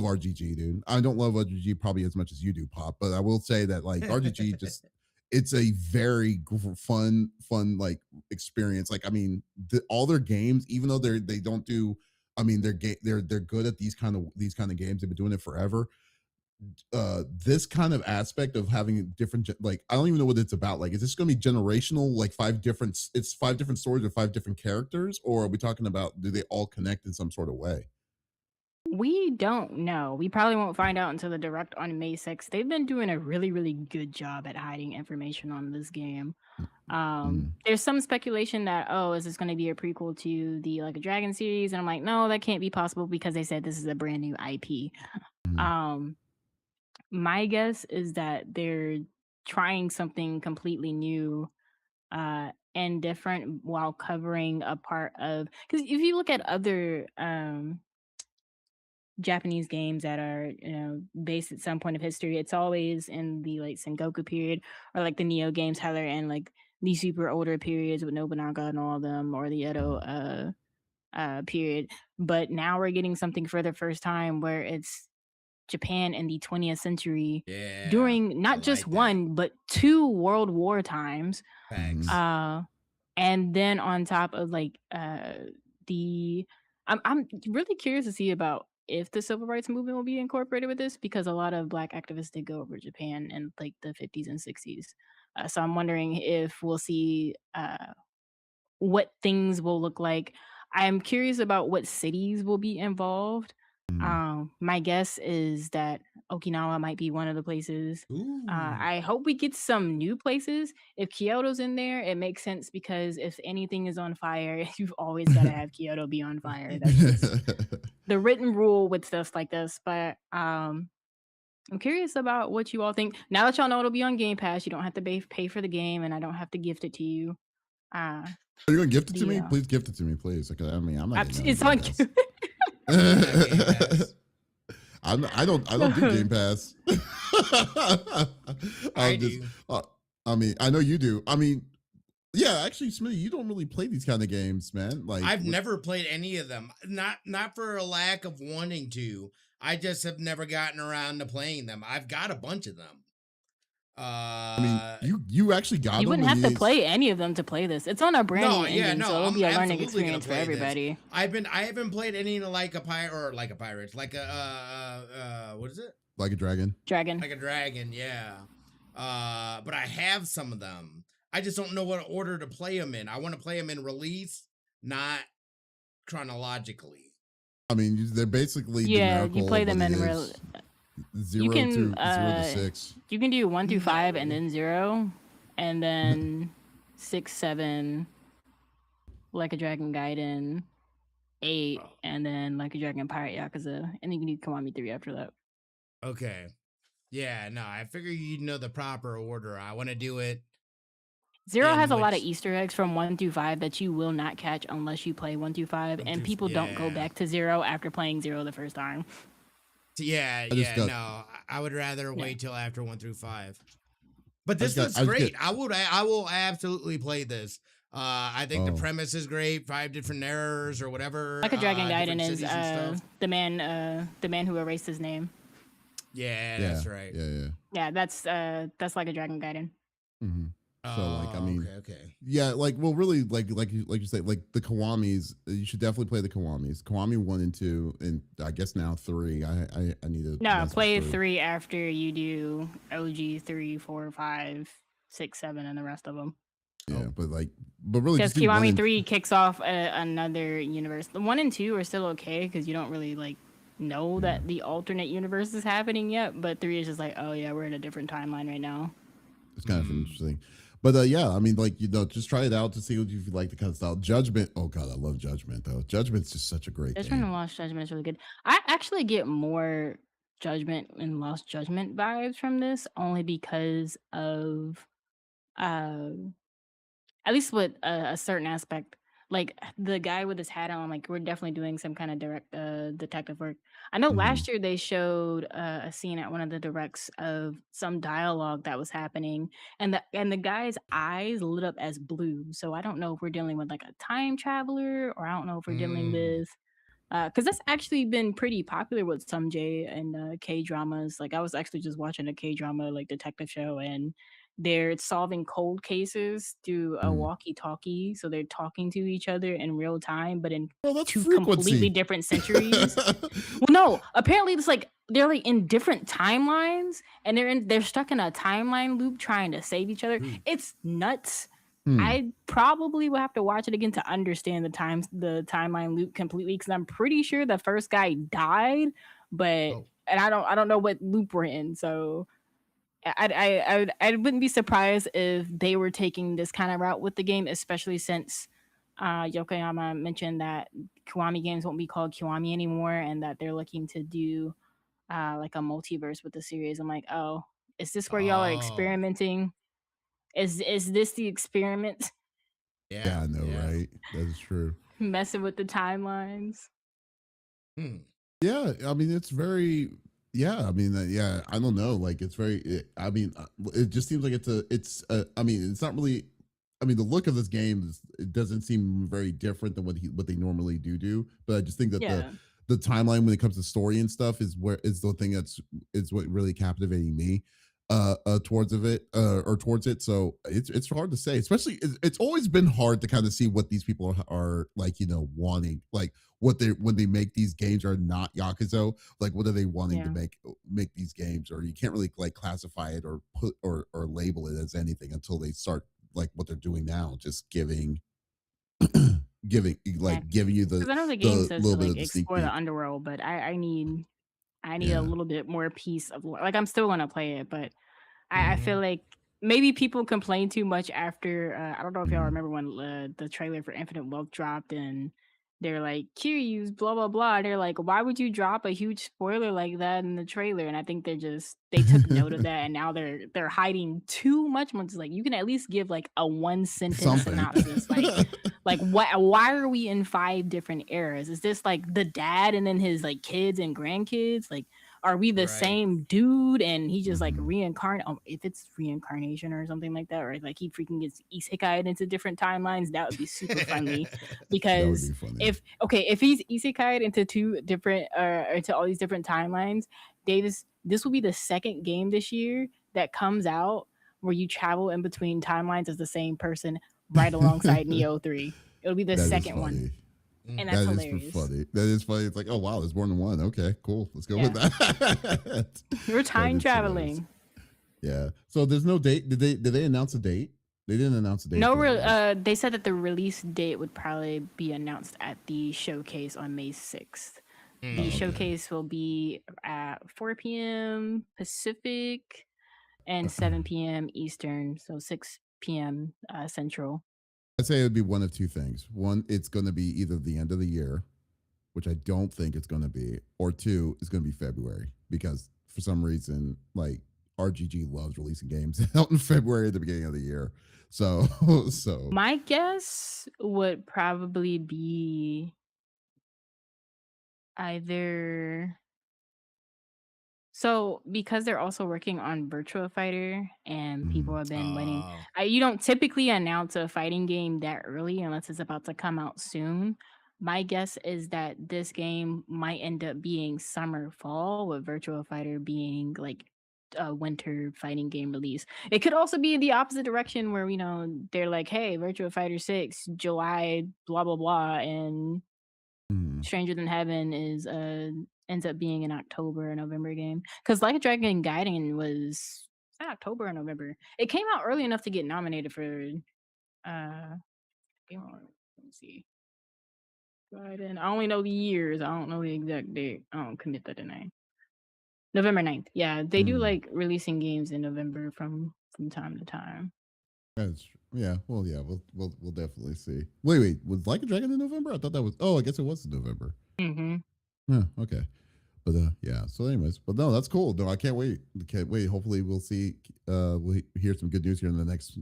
RGG, dude. I don't love RGG probably as much as you do, Pop, but I will say that like RGG just it's a very fun like experience. Like I mean, all their games, even though they don't do, I mean they're good at these kind of games. They've been doing it forever. This kind of aspect of having different, like I don't even know what it's about. Like, is this going to be generational? Like it's 5 different stories or 5 different characters, or are we talking about do they all connect in some sort of way? We don't know. We probably won't find out until the direct on May 6th. They've been doing a really, really good job at hiding information on this game. There's some speculation that, is this going to be a prequel to the Like a Dragon series? And I'm like, no, that can't be possible because they said this is a brand new IP. My guess is that they're trying something completely new and different while covering a part of, because if you look at other Japanese games that are based at some point of history, it's always in the like Sengoku period, or like the Neo games how they're in like the super older periods with Nobunaga and all of them, or the Edo period. But now we're getting something for the first time where it's Japan in the 20th century during not just one but 2 world war times. Thanks. And then on top of like I'm really curious to see about if the civil rights movement will be incorporated with this, because a lot of Black activists did go over to Japan in like the 50s and 60s. So I'm wondering if we'll see what things will look like. I'm curious about what cities will be involved. My guess is that Okinawa might be one of the places. I hope we get some new places. If Kyoto's in there, it makes sense because if anything is on fire, you've always got to have Kyoto be on fire. That's just the written rule with stuff like this. But I'm curious about what you all think. Now that y'all know it'll be on Game Pass, you don't have to pay for the game, and I don't have to gift it to you. Are you gonna gift it to me? Please gift it to me, please. Okay, I mean, I'm not. It's on. I don't do Game Pass. I do. I mean, I know you do. I mean, yeah, actually, Smitty, you don't really play these kind of games, man. Like I've never played any of them. Not for a lack of wanting to. I just have never gotten around to playing them. I've got a bunch of them. I mean, you actually got them. You wouldn't have to play any of them to play this. It's on a brand new engine, so it'll be a learning experience for everybody. I haven't played any like a pirate or like a pirate, like a what is it? Like a dragon. Like a dragon, yeah. But I have some of them. I just don't know what order to play them in. I want to play them in release, not chronologically. I mean, they're basically you play them in 0 to 6. You can do 1 through 5 and then 0, and then 6, 7, Like a Dragon Gaiden, 8, and then Like a Dragon Pirate Yakuza, and then you can do Kiwami 3 after that. Okay. Yeah, no, I figure you know the proper order. I want to do it. Zero has in a lot of which Easter eggs from 1 through 5 that you will not catch unless you play 1 through 5, and people don't go yeah. back to Zero after playing Zero the first time. Yeah, I just yeah, got. no. I would rather Yeah. wait till after 1 through 5. But I just this got. looks I just great. get. I will absolutely play this. I think the Oh. premise is great. 5 different errors or whatever. Like a Dragon Gaiden different is cities and stuff. the man who erased his name. Yeah, that's right. Yeah. Yeah, that's like a Dragon Gaiden. Mm-hmm. So like, I mean, okay. yeah, like, well, really, like you say, like the Kiwamis, you should definitely play the Kiwamis. Kiwami 1 and 2, and I guess now 3. I need to play 3 after you do OG 3, 4, 5, 6, 7, and the rest of them. Yeah, but really, because Kiwami 3 kicks off another universe. The 1 and 2 are still okay because you don't really like know that the alternate universe is happening yet. But 3 is just like, oh yeah, we're in a different timeline right now. It's kind of interesting. But yeah, I mean, like, just try it out to see what you like the kind of style. Judgment. Oh god, I love Judgment though. Judgment's just such a great Judgment game. and Lost Judgment is really good. I actually get more Judgment and Lost Judgment vibes from this only because of at least with a certain aspect. Like the guy with his hat on, like we're definitely doing some kind of direct detective work. I know last year they showed a scene at one of the directs of some dialogue that was happening, and the guy's eyes lit up as blue. So I don't know if we're dealing with like a time traveler, or I don't know if we're dealing with because that's actually been pretty popular with some J and K dramas. Like I was actually just watching a K drama like detective show, and they're solving cold cases through a walkie-talkie, so they're talking to each other in real time, but in two completely different centuries. Well, no, apparently it's like they're like in different timelines, and they're stuck in a timeline loop trying to save each other. It's nuts. I probably will have to watch it again to understand the timeline loop completely, because I'm pretty sure the first guy died, but and I don't know what loop we're in, so I wouldn't be surprised if they were taking this kind of route with the game, especially since Yokoyama mentioned that Kiwami games won't be called Kiwami anymore, and that they're looking to do like a multiverse with the series. I'm like, oh, is this where y'all are experimenting? Is this the experiment? Yeah, I know, right? That is true. Messing with the timelines. Yeah, I mean, it's very. Yeah, I mean, yeah, I don't know. Like, it's very. I mean, it just seems like it's. I mean, it's not really. I mean, the look of this game it doesn't seem very different than what they normally do. But I just think that the timeline when it comes to story and stuff is the thing is what really captivating me towards it. So it's hard to say, especially it's always been hard to kind of see what these people are like, wanting, like what they when they make these games are not Yakuza, like what are they wanting to make these games, or you can't really like classify it or put or label it as anything until they start like what they're doing now, just giving giving you the I know the game says to like explore the peek. underworld, but I need a little bit more piece of like I'm still gonna play it, but I feel like maybe people complain too much after I don't know if y'all remember when the trailer for Infinite Wealth dropped, and they're like Kiryu's blah blah blah. They're like, why would you drop a huge spoiler like that in the trailer? And I think they took note of that, and now they're hiding too much. It's like you can at least give like a 1-sentence synopsis, like why are we in 5 different eras? Is this like the dad and then his like kids and grandkids? Like, are we the same dude and he just like reincarnate? If it's reincarnation or something like that, or like he freaking gets isekai'd into different timelines, that would be super funny. Because if he's isekai'd into 2 different into all these different timelines, Davis, this will be the second game this year that comes out where you travel in between timelines as the same person right alongside Neo 3. It'll be the second one. And that's hilarious. Funny. That is funny. It's like, oh wow, there's more than one. Okay, cool. Let's go with that. We're time traveling. Yeah. So there's no date. Did they announce a date? They didn't announce a date. No, they said that the release date would probably be announced at the showcase on May 6th. The showcase will be at 4 p.m. Pacific and 7 p.m. Eastern, so 6 p.m. Central. I'd say it would be one of 2 things. One, it's going to be either the end of the year, which I don't think it's going to be, or 2, it's going to be February, because for some reason, like RGG loves releasing games out in February at the beginning of the year. So my guess would probably be either. So, because they're also working on Virtua Fighter and people have been waiting, you don't typically announce a fighting game that early unless it's about to come out soon. My guess is that this game might end up being summer fall, with Virtua Fighter being like a winter fighting game release. It could also be the opposite direction where, they're like, hey, Virtua Fighter 6, July, blah, blah, blah, and Stranger Than Heaven is ends up being an October or November game. Because Like a Dragon Gaiden was October or November. It came out early enough to get nominated for Game Award. Let me see. Gaiden. I only know the years. I don't know the exact date. I don't commit that to name. November 9th. Yeah, they do like releasing games in November from time to time. That's yeah. Well, yeah. We'll definitely see. Wait. Was Like a Dragon in November? I thought that was. Oh, I guess it was in November. Yeah. Okay. But yeah. So, anyways, but no, that's cool. No, I can't wait. Hopefully, we'll see. We'll hear some good news here in the next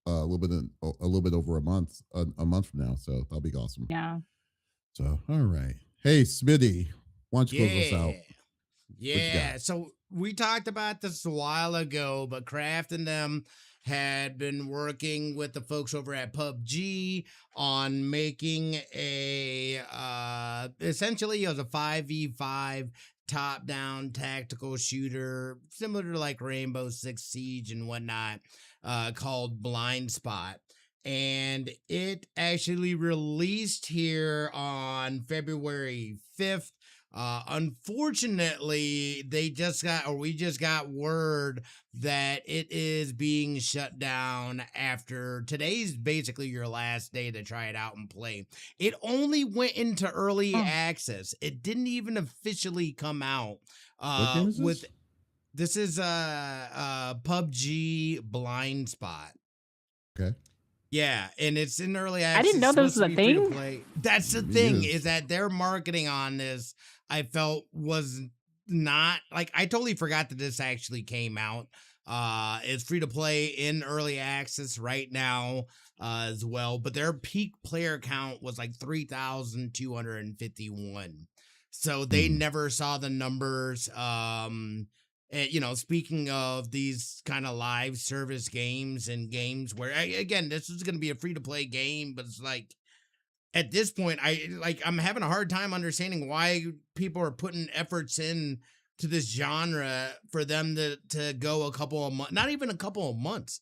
a little bit over a month from now. So that'll be awesome. Yeah. So all right. Hey, Smitty, why don't you close us out? Yeah. So we talked about this a while ago, but Kraft and them had been working with the folks over at PUBG on making a essentially it was a 5v5 top-down tactical shooter similar to like Rainbow Six Siege and whatnot, called Blind Spot. And it actually released here on February 5th. Unfortunately, we just got word that it is being shut down after today's basically your last day to try it out and play. It only went into early access. It didn't even officially come out. What game is this? This is PUBG Blind Spot. Okay. Yeah, and it's in early access. I didn't know this was a thing. That's the thing, is that their marketing on this, I felt, was not like, I totally forgot that this actually came out. It's free to play in early access right now as well, but their peak player count was like 3,251. So they never saw the numbers. Speaking of these kind of live service games and games where, again, this is going to be a free to play game, but it's like, at this point, I'm having a hard time understanding why people are putting efforts in to this genre for them to go a couple of months, not even a couple of months.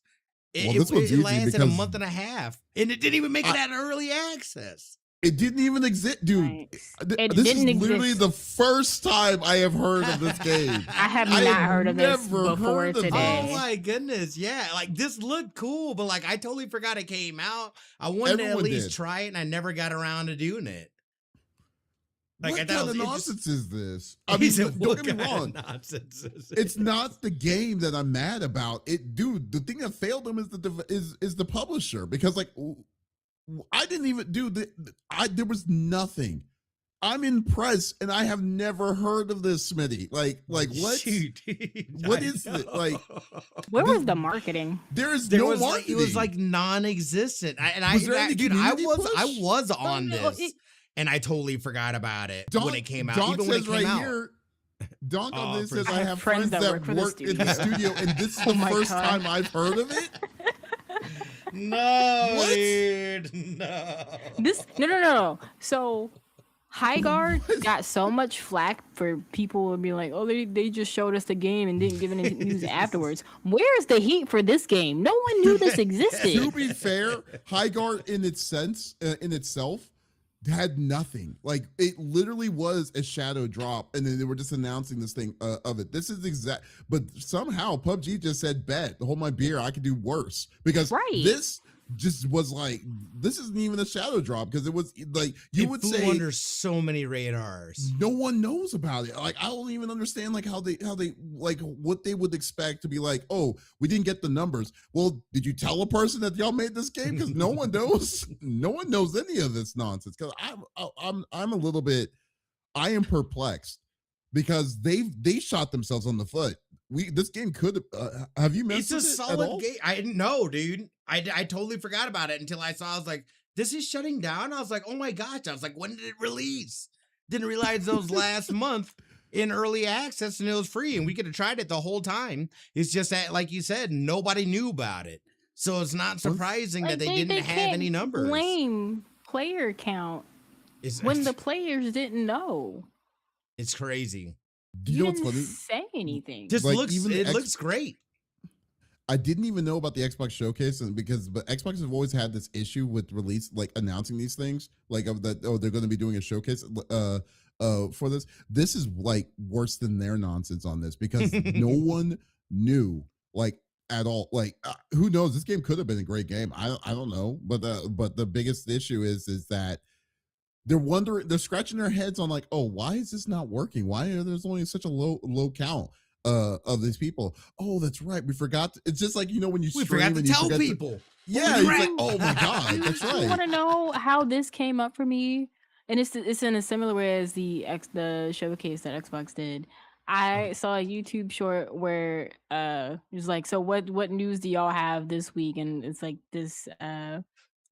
It lasted a month and a half, and it didn't even make it out of early access. It didn't even exist, dude. Nice. This is literally the first time I have heard of this game. I have not heard of this before today. Oh my goodness, yeah. Like, this looked cool, but like, I totally forgot it came out. I wanted to at least try it, and I never got around to doing it. Like, what kind of nonsense is this? I mean, don't get me wrong. It's not the game that I'm mad about. Dude, the thing that failed them is the publisher, because like, I didn't even do there was nothing. I'm impressed, and I have never heard of this, Smitty. Like what? Shoot, what is it? Like, where was the marketing? There no marketing. It was like non-existent. I was on this, and I totally forgot about it when it came out. Donk says right here. Donk on this says I have friends that work in the studio, and this is the first time I've heard of it. No, dude, no. No. So, High Guard got so much flack for people being like, "Oh, they just showed us the game and didn't give any news afterwards." Where's the heat for this game? No one knew this existed. To be fair, High Guard in itself had nothing. Like, it literally was a shadow drop, and then they were just announcing this thing of it. This is but somehow PUBG just said, bet, hold my beer, I could do worse, because this just was like, this isn't even a shadow drop, because it was like, you would say under so many radars, no one knows about it. Like, I don't even understand like how they like what they would expect to be like, oh, we didn't get the numbers. Well, did you tell a person that y'all made this game? Because no one knows. No one knows any of this nonsense. Because I'm a little bit, I am perplexed, because they shot themselves on the foot. this game could have you messed It's a with it at all? solid game. I didn't know, dude. I totally forgot about it until I saw. I was like, this is shutting down. I was like, oh my gosh. I was like, when did it release? Didn't realize those last month in early access and it was free and we could have tried it the whole time. It's just that, like you said, nobody knew about it. So it's not surprising that they didn't have any numbers. Blame player count when the players didn't know. It's crazy. Do you know what's funny? Say anything. Just Like, looks. even It looks great. I didn't even know about the Xbox showcase, and but Xbox have always had this issue with release, like announcing these things, like of that. Oh, they're going to be doing a showcase. For this. This is like worse than their nonsense on this because no one knew, like, at all. Like, who knows? This game could have been a great game. I don't know, but the biggest issue is that they're scratching their heads on like, oh, why is this not working? Why are there's only such a low count of these people? Oh, that's right, we forgot. It's just like, when you forgot to tell people. Yeah, it's like, oh my god, that's right. You want to know how this came up for me? And it's in a similar way as the showcase that Xbox did. I saw a YouTube short where it was like, so what news do y'all have this week? And it's like this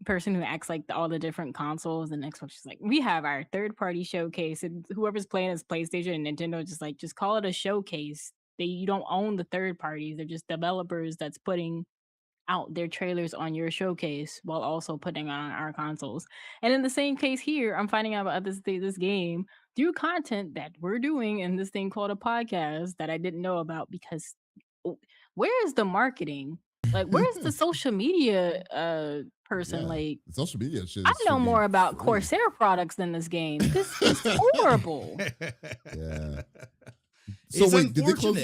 person who acts like all the different consoles, and Xbox is like, we have our third party showcase, and whoever's playing is PlayStation and Nintendo just call it a showcase. You don't own the third parties, they're just developers that's putting out their trailers on your showcase while also putting on our consoles. And in the same case here, I'm finding out about this game through content that we're doing in this thing called a podcast that I didn't know about, because where is the marketing? Like, where's the social media person? Yeah, like, social media shit. I know more about Corsair products than this game. This is horrible. Yeah. So it's wait, did they close?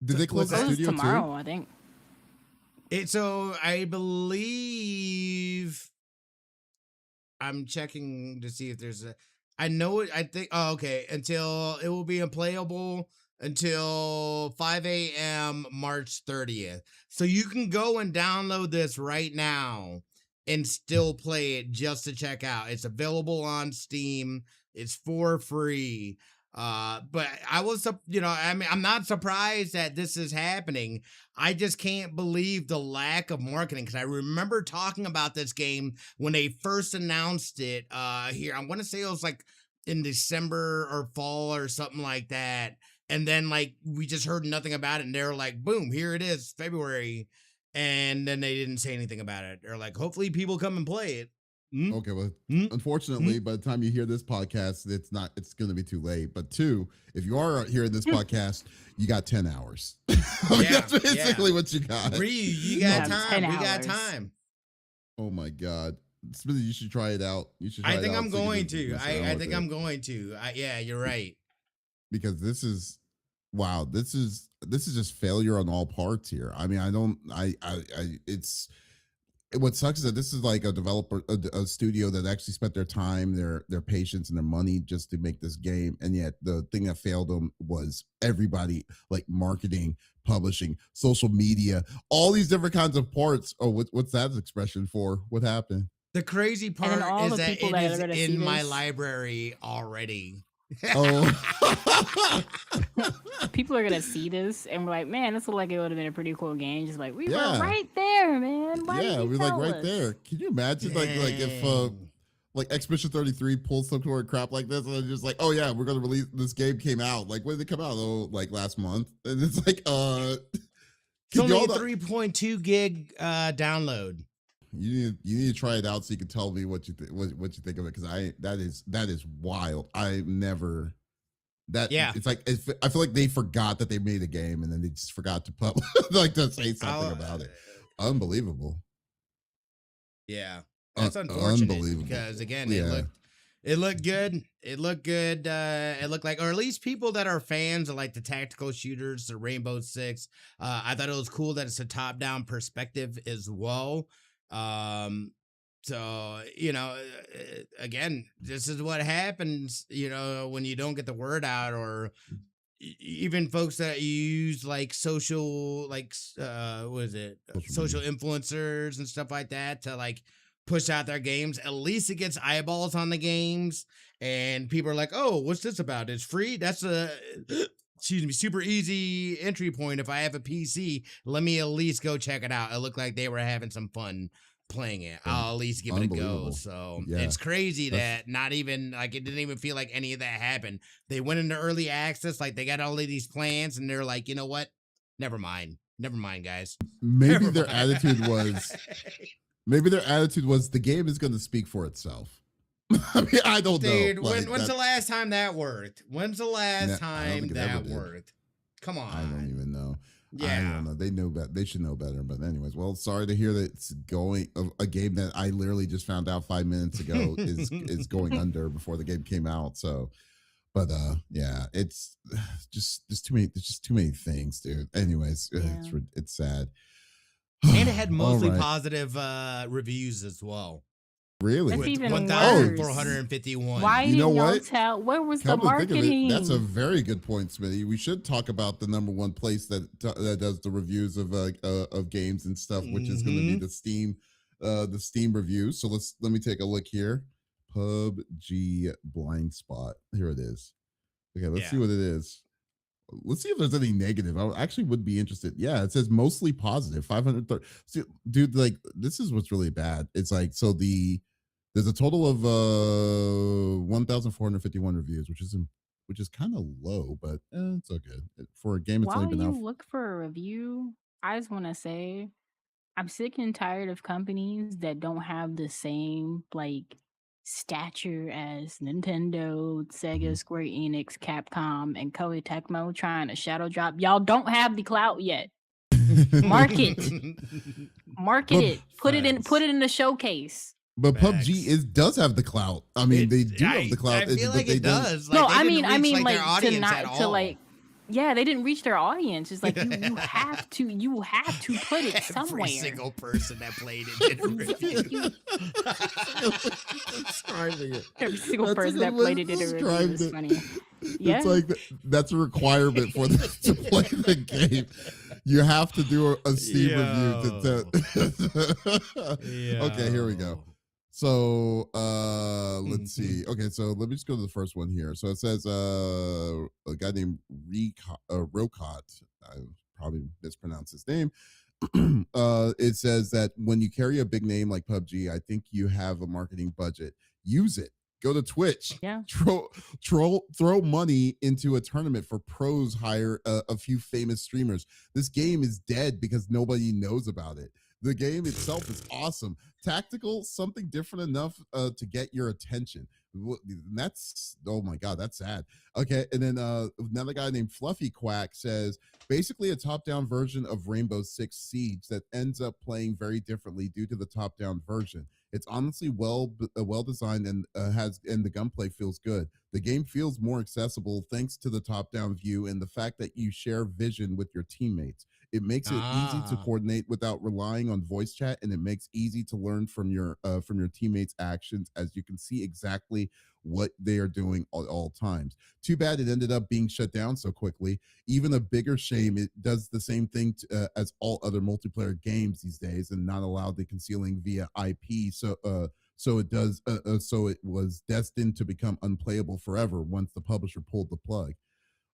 Did they close the studio tomorrow? too? I think. So I believe I'm checking to see if there's a. I know it. I think. Oh, okay. Until it will be unplayable until 5 a.m. March 30th. So you can go and download this right now and still play it just to check out. It's available on Steam. It's for free. But I was, I mean, I'm not surprised that this is happening. I just can't believe the lack of marketing, because I remember talking about this game when they first announced it here. I want to say it was like in December or fall or something like that. And then like we just heard nothing about it, and they were like, boom, here it is, February. And then they didn't say anything about it. They're like, hopefully people come and play it. Okay, well, unfortunately, by the time you hear this podcast, it's going to be too late. But two, if you are hearing this podcast, you got 10 hours. That's basically what you got. You got time. We got time. Oh my God. Smithy, you should try it out. I think I'm going to. I think I'm going to. Yeah, you're right. Because this is, wow, this is just failure on all parts here. I mean, it's, what sucks is that this is like a developer, a studio that actually spent their time, their patience, and their money just to make this game, and yet the thing that failed them was everybody, like marketing, publishing, social media, all these different kinds of parts. Oh, what's that expression for? What happened? The crazy part is that it is in my library already. Oh. People are gonna see this and we're like, man, this looked like it would have been a pretty cool game. Just like, we were right there, man. Why we're like right there. Can you imagine like if like Expedition 33 pulls some sort of crap like this, and they're just like, oh yeah, we're gonna release this game, came out. Like, when did it come out? Oh, like last month. And it's like it's only a 3.2 gig download. You need to try it out so you can tell me what you what you think of it, because that is wild. I've never it's like I feel like they forgot that they made a game and then they just forgot to like to say something about it. Unbelievable. Yeah, that's unfortunate. Unbelievable. Because again, it looked good. It looked good. It looked like, or at least people that are fans of like the tactical shooters, the Rainbow Six. I thought it was cool that it's a top-down perspective as well. So, again, this is what happens, when you don't get the word out, or even folks that use like social, like, social influencers and stuff like that to like push out their games. At least it gets eyeballs on the games, and people are like, oh, what's this about? It's free. That's super easy entry point. If I have a PC, let me at least go check it out. It looked like they were having some fun playing it. I'll at least give it a go. So it's crazy that not even like it didn't even feel like any of that happened. They went into early access, like they got all of these plans, and they're like, you know what? Never mind, guys. Maybe their attitude was the game is going to speak for itself. I mean, I don't know. Like, when's the last time that worked? When's the last time that worked? Come on. I don't even know. Yeah. I don't know. They know better. They should know better. But anyways, well, sorry to hear that it's going a game that I literally just found out 5 minutes ago is going under before the game came out. So, but yeah, it's just too many. There's just too many things, dude. Anyways, it's sad. And it had mostly positive reviews as well. Really? That's even 1,451. Why didn't y'all tell? Where was the marketing? That's a very good point, Smitty. We should talk about the number one place that does the reviews of games and stuff, which is going to be the Steam reviews. So let me take a look here. PUBG blind spot. Here it is. Okay, let's see what it is. Let's see if there's any negative. I actually would be interested. Yeah, it says mostly positive. 530. See, dude, like this is what's really bad. It's like there's a total of 1,451 reviews, which is kind of low, but it's okay for a game. It's only been out. While you look for a review, I just want to say I'm sick and tired of companies that don't have the same like stature as Nintendo, Sega, Square Enix, Capcom, and Koei Tecmo trying to shadow drop. Y'all don't have the clout yet. Market it. Put it in the showcase. But PUBG does have the clout. I mean, they do have the clout. I feel like it does. Like, no, I mean, they didn't reach their audience. It's like you have to put it somewhere. Every single person that played it did a review. Every single person that played it did a review. It's funny. Yeah. It's like that's a requirement for them to play the game. You have to do a Steam review. Okay, here we go. So let's see. Okay, so let me just go to the first one here. So it says a guy named Rokot. I probably mispronounced his name. It says that when you carry a big name like PUBG, I think you have a marketing budget. Use it. Go to Twitch. Yeah. Throw money into a tournament for pros. Hire a few famous streamers. This game is dead because nobody knows about it. The game itself is awesome. Tactical, something different enough to get your attention. That's, oh my God, that's sad. Okay, and then another guy named Fluffy Quack says, basically a top-down version of Rainbow Six Siege that ends up playing very differently due to the top-down version. It's honestly well designed and the gunplay feels good. The game feels more accessible thanks to the top-down view and the fact that you share vision with your teammates. It makes it easy to coordinate without relying on voice chat, and it makes easy to learn from your teammates' actions, as you can see exactly what they are doing at all times. Too bad it ended up being shut down so quickly. Even a bigger shame, it does the same thing as all other multiplayer games these days, and not allow the concealing via IP. So it was destined to become unplayable forever once the publisher pulled the plug.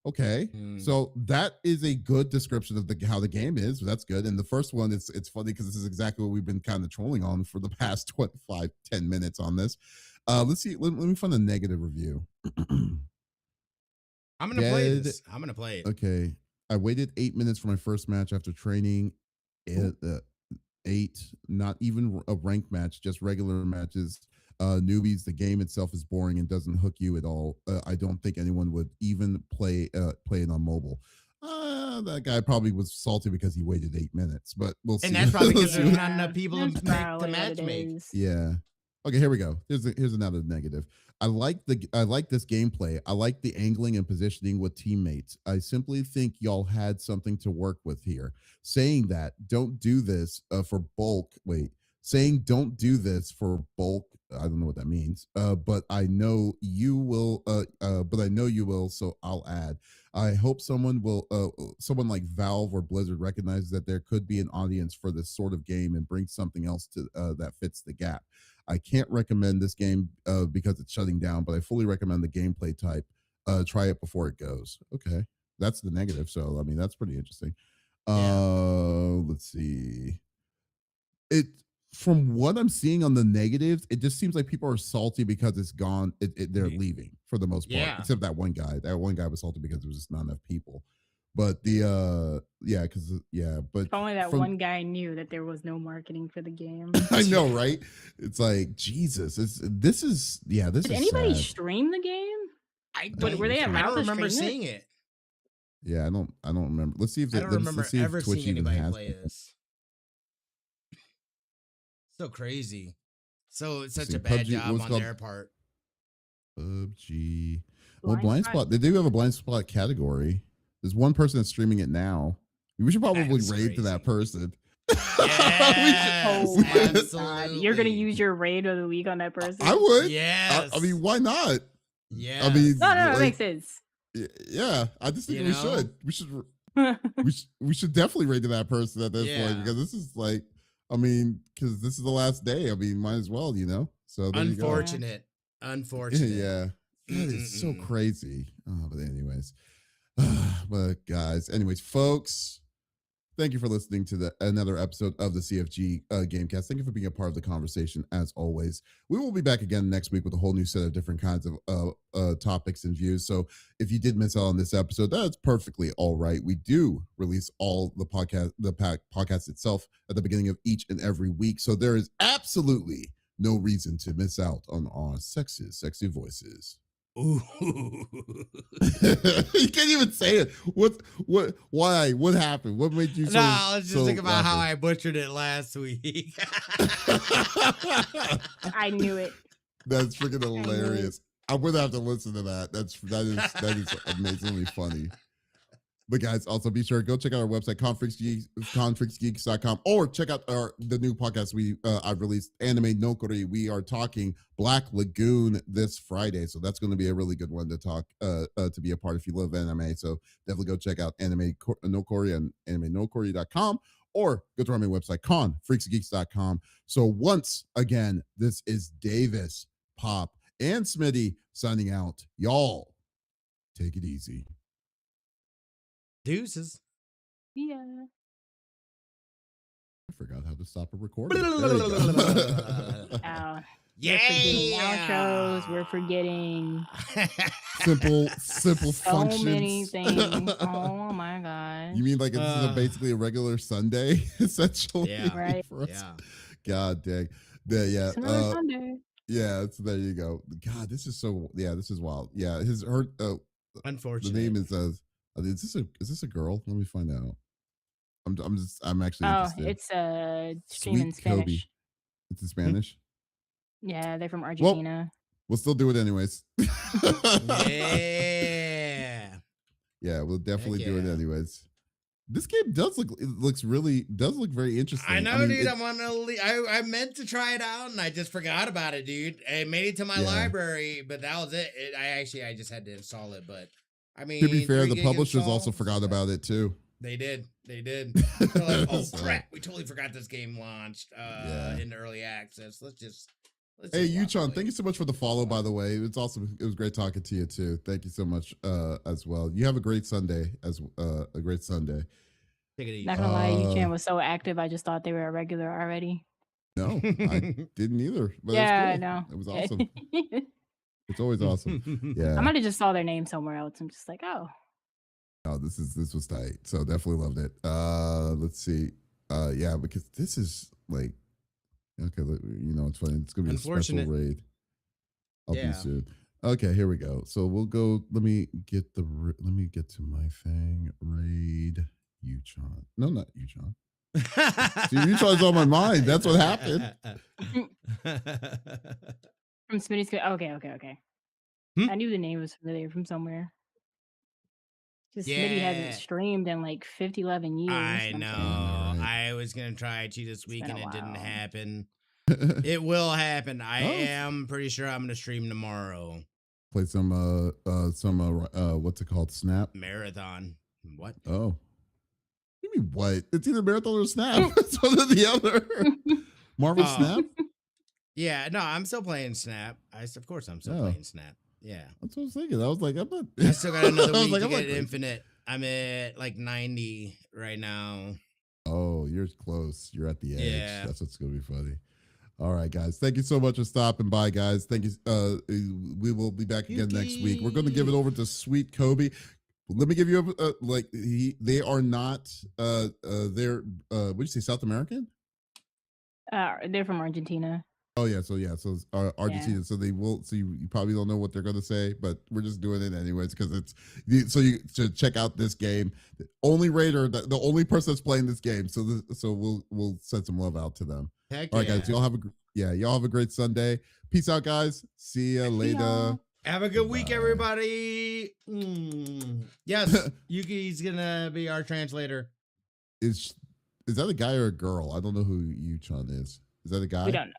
Okay, so that is a good description of how the game is. That's good. And the first one, it's funny because this is exactly what we've been kind of trolling on for the past 10 minutes on this. Let's see. Let me find a negative review. I'm gonna play this. I'm gonna play it. Okay, I waited 8 minutes for my first match after training. 8, not even a ranked match, just regular matches. Newbies, the game itself is boring and doesn't hook you at all. I don't think anyone would even play it on mobile. That guy probably was salty because he waited 8 minutes, but we'll see. And that's probably because there's not enough people to match make. Yeah. Okay, here we go. Here's another negative. I like this gameplay. I like the angling and positioning with teammates. I simply think y'all had something to work with here. Saying that don't do this for bulk. Wait. Saying don't do this for bulk. I don't know what that means. But I know you will. So I'll add. I hope someone like Valve or Blizzard recognizes that there could be an audience for this sort of game and brings something else to that fits the gap. I can't recommend this game because it's shutting down, but I fully recommend the gameplay type. Try it before it goes. Okay. That's the negative. So I mean, that's pretty interesting. Yeah. Let's see. It from what I'm seeing on the negatives, it just seems like people are salty because it's gone. They're leaving for the most part, Yeah. except that one guy. That one guy was salty because there was just not enough people. But the but If only that from one guy knew that there was no marketing for the game. I know, right? It's like Jesus. This is Did anybody sad. stream the game? I But don't. were they I allowed don't to remember stream it? seeing it. Yeah, I don't remember. Let's see if I don't remember let's see if ever Twitch seeing even anybody has play this. So crazy. So such see, a bad PUBG, job what's on called- their part. PUBG. Well, blind spot. They do have a blind spot category. There's one person that's streaming it now. We should probably That's raid to that person. Yes, Oh my God. absolutely. You're gonna use your raid of the week on that person? I would. Yes. I mean, why not? Yeah. I mean, No, it makes sense. Yeah, I just think You we know? should. We should definitely raid to that person at this point because this is like, I mean, because this is the last day. I mean, might as well, So there Unfortunate. Unfortunate. yeah, that is so crazy. Oh, but anyways, but guys, folks, thank you for listening to another episode of the CFG Gamecast. Thank you for being a part of the conversation as always. We will be back again next week with a whole new set of different kinds of topics and views. So if you did miss out on this episode, that's perfectly all right. We do release all the podcast itself at the beginning of each and every week. So there is absolutely no reason to miss out on our sexy voices. Ooh. You can't even say it. Why? What happened? What made you so? No, let's just think about how I butchered it last week. I knew it. That's freaking hilarious. I'm gonna have to listen to that. That is amazingly funny. But guys, also be sure to go check out our website, confreaksgeeks.com, or check out the new podcast I've released, Anime no Kori. We are talking Black Lagoon this Friday, so that's going to be a really good one to talk to be a part if you love anime. So definitely go check out Anime no Kori on animenokori.com, or go to our main website, confreaksgeeks.com. So once again, this is Davis, Pop, and Smitty signing out. Y'all, take it easy. Deuces. Yeah. I forgot how to stop a recording. There you go. Yeah. Outros. We're forgetting simple so functions. many things. Oh my god. You mean like this is basically a regular Sunday, essentially? Yeah. Right. For us? Yeah. God dang. Yeah. It's another Sunday. Yeah. So there you go. God, this is so. Yeah, this is wild. Yeah. Unfortunate. The name is is this a girl? Let me find out. I'm actually interested. It's a stream in Spanish. Kobe. It's in Spanish. Yeah, they're from Argentina. We'll still do it anyways. Yeah. Yeah, we'll definitely do it anyways. This game does look very interesting. I know, dude. I meant to try it out and I just forgot about it, dude. I made it to my library, but that was it. I just had to install it, but I mean, to be fair, the publishers also forgot about it too. They did. They're like, oh crap, we totally forgot this game launched in early access. Let's hey, Yuchon, thank you so much for the follow, by the way. It's awesome. It was great talking to you too. Thank you so much as well. You have a great Sunday a great Sunday. Take it easy. Not gonna lie, Yuchan was so active. I just thought they were a regular already. No, I didn't either. But yeah, it was cool. I know. It was awesome. It's always awesome. Yeah. I might have just saw their name somewhere else. I'm just like, oh. Oh, this was tight. So definitely loved it. Let's see. Yeah, because this is like, okay, it's funny. It's gonna be a special raid. I'll be soon. Okay, here we go. So we'll go. Let me get to my thing. Raid Yuchon. No, not Yuchon. See, Yuchon's on my mind. That's what happened. From Smitty's. Okay. I knew the name was familiar from somewhere. Just Smitty hasn't streamed in like 11 years. I know. I was gonna try to this week and it didn't happen. It will happen. I am pretty sure I'm gonna stream tomorrow. Play some what's it called? Snap Marathon. What? Oh. You mean what? It's either Marathon or Snap. It's one or the other. Marvel Snap? Yeah, no, I'm still playing Snap. Of course I'm still playing Snap. Yeah. That's what I was thinking. I was like, I still got another week to get Infinite. I'm at like 90 right now. Oh, you're close. You're at the edge. Yeah. That's what's gonna be funny. All right, guys. Thank you so much for stopping by, guys. Thank you. We will be back again next week. We're gonna give it over to Sweet Kobe. Let me give you they are not they're what do you say, South American? They're from Argentina. Oh yeah, so Argentina. Yeah. So they will. So you probably don't know what they're gonna say, but we're just doing it anyways because so you should check out this game. The only Raider, the only person that's playing this game. So we'll send some love out to them. Heck all right, yeah. guys. Y'all have a great Sunday. Peace out, guys. See ya later. Y'all. Have a good week, everybody. Yes, Yuki's gonna be our translator. Is that a guy or a girl? I don't know who Yuchan is. Is that a guy? We don't know.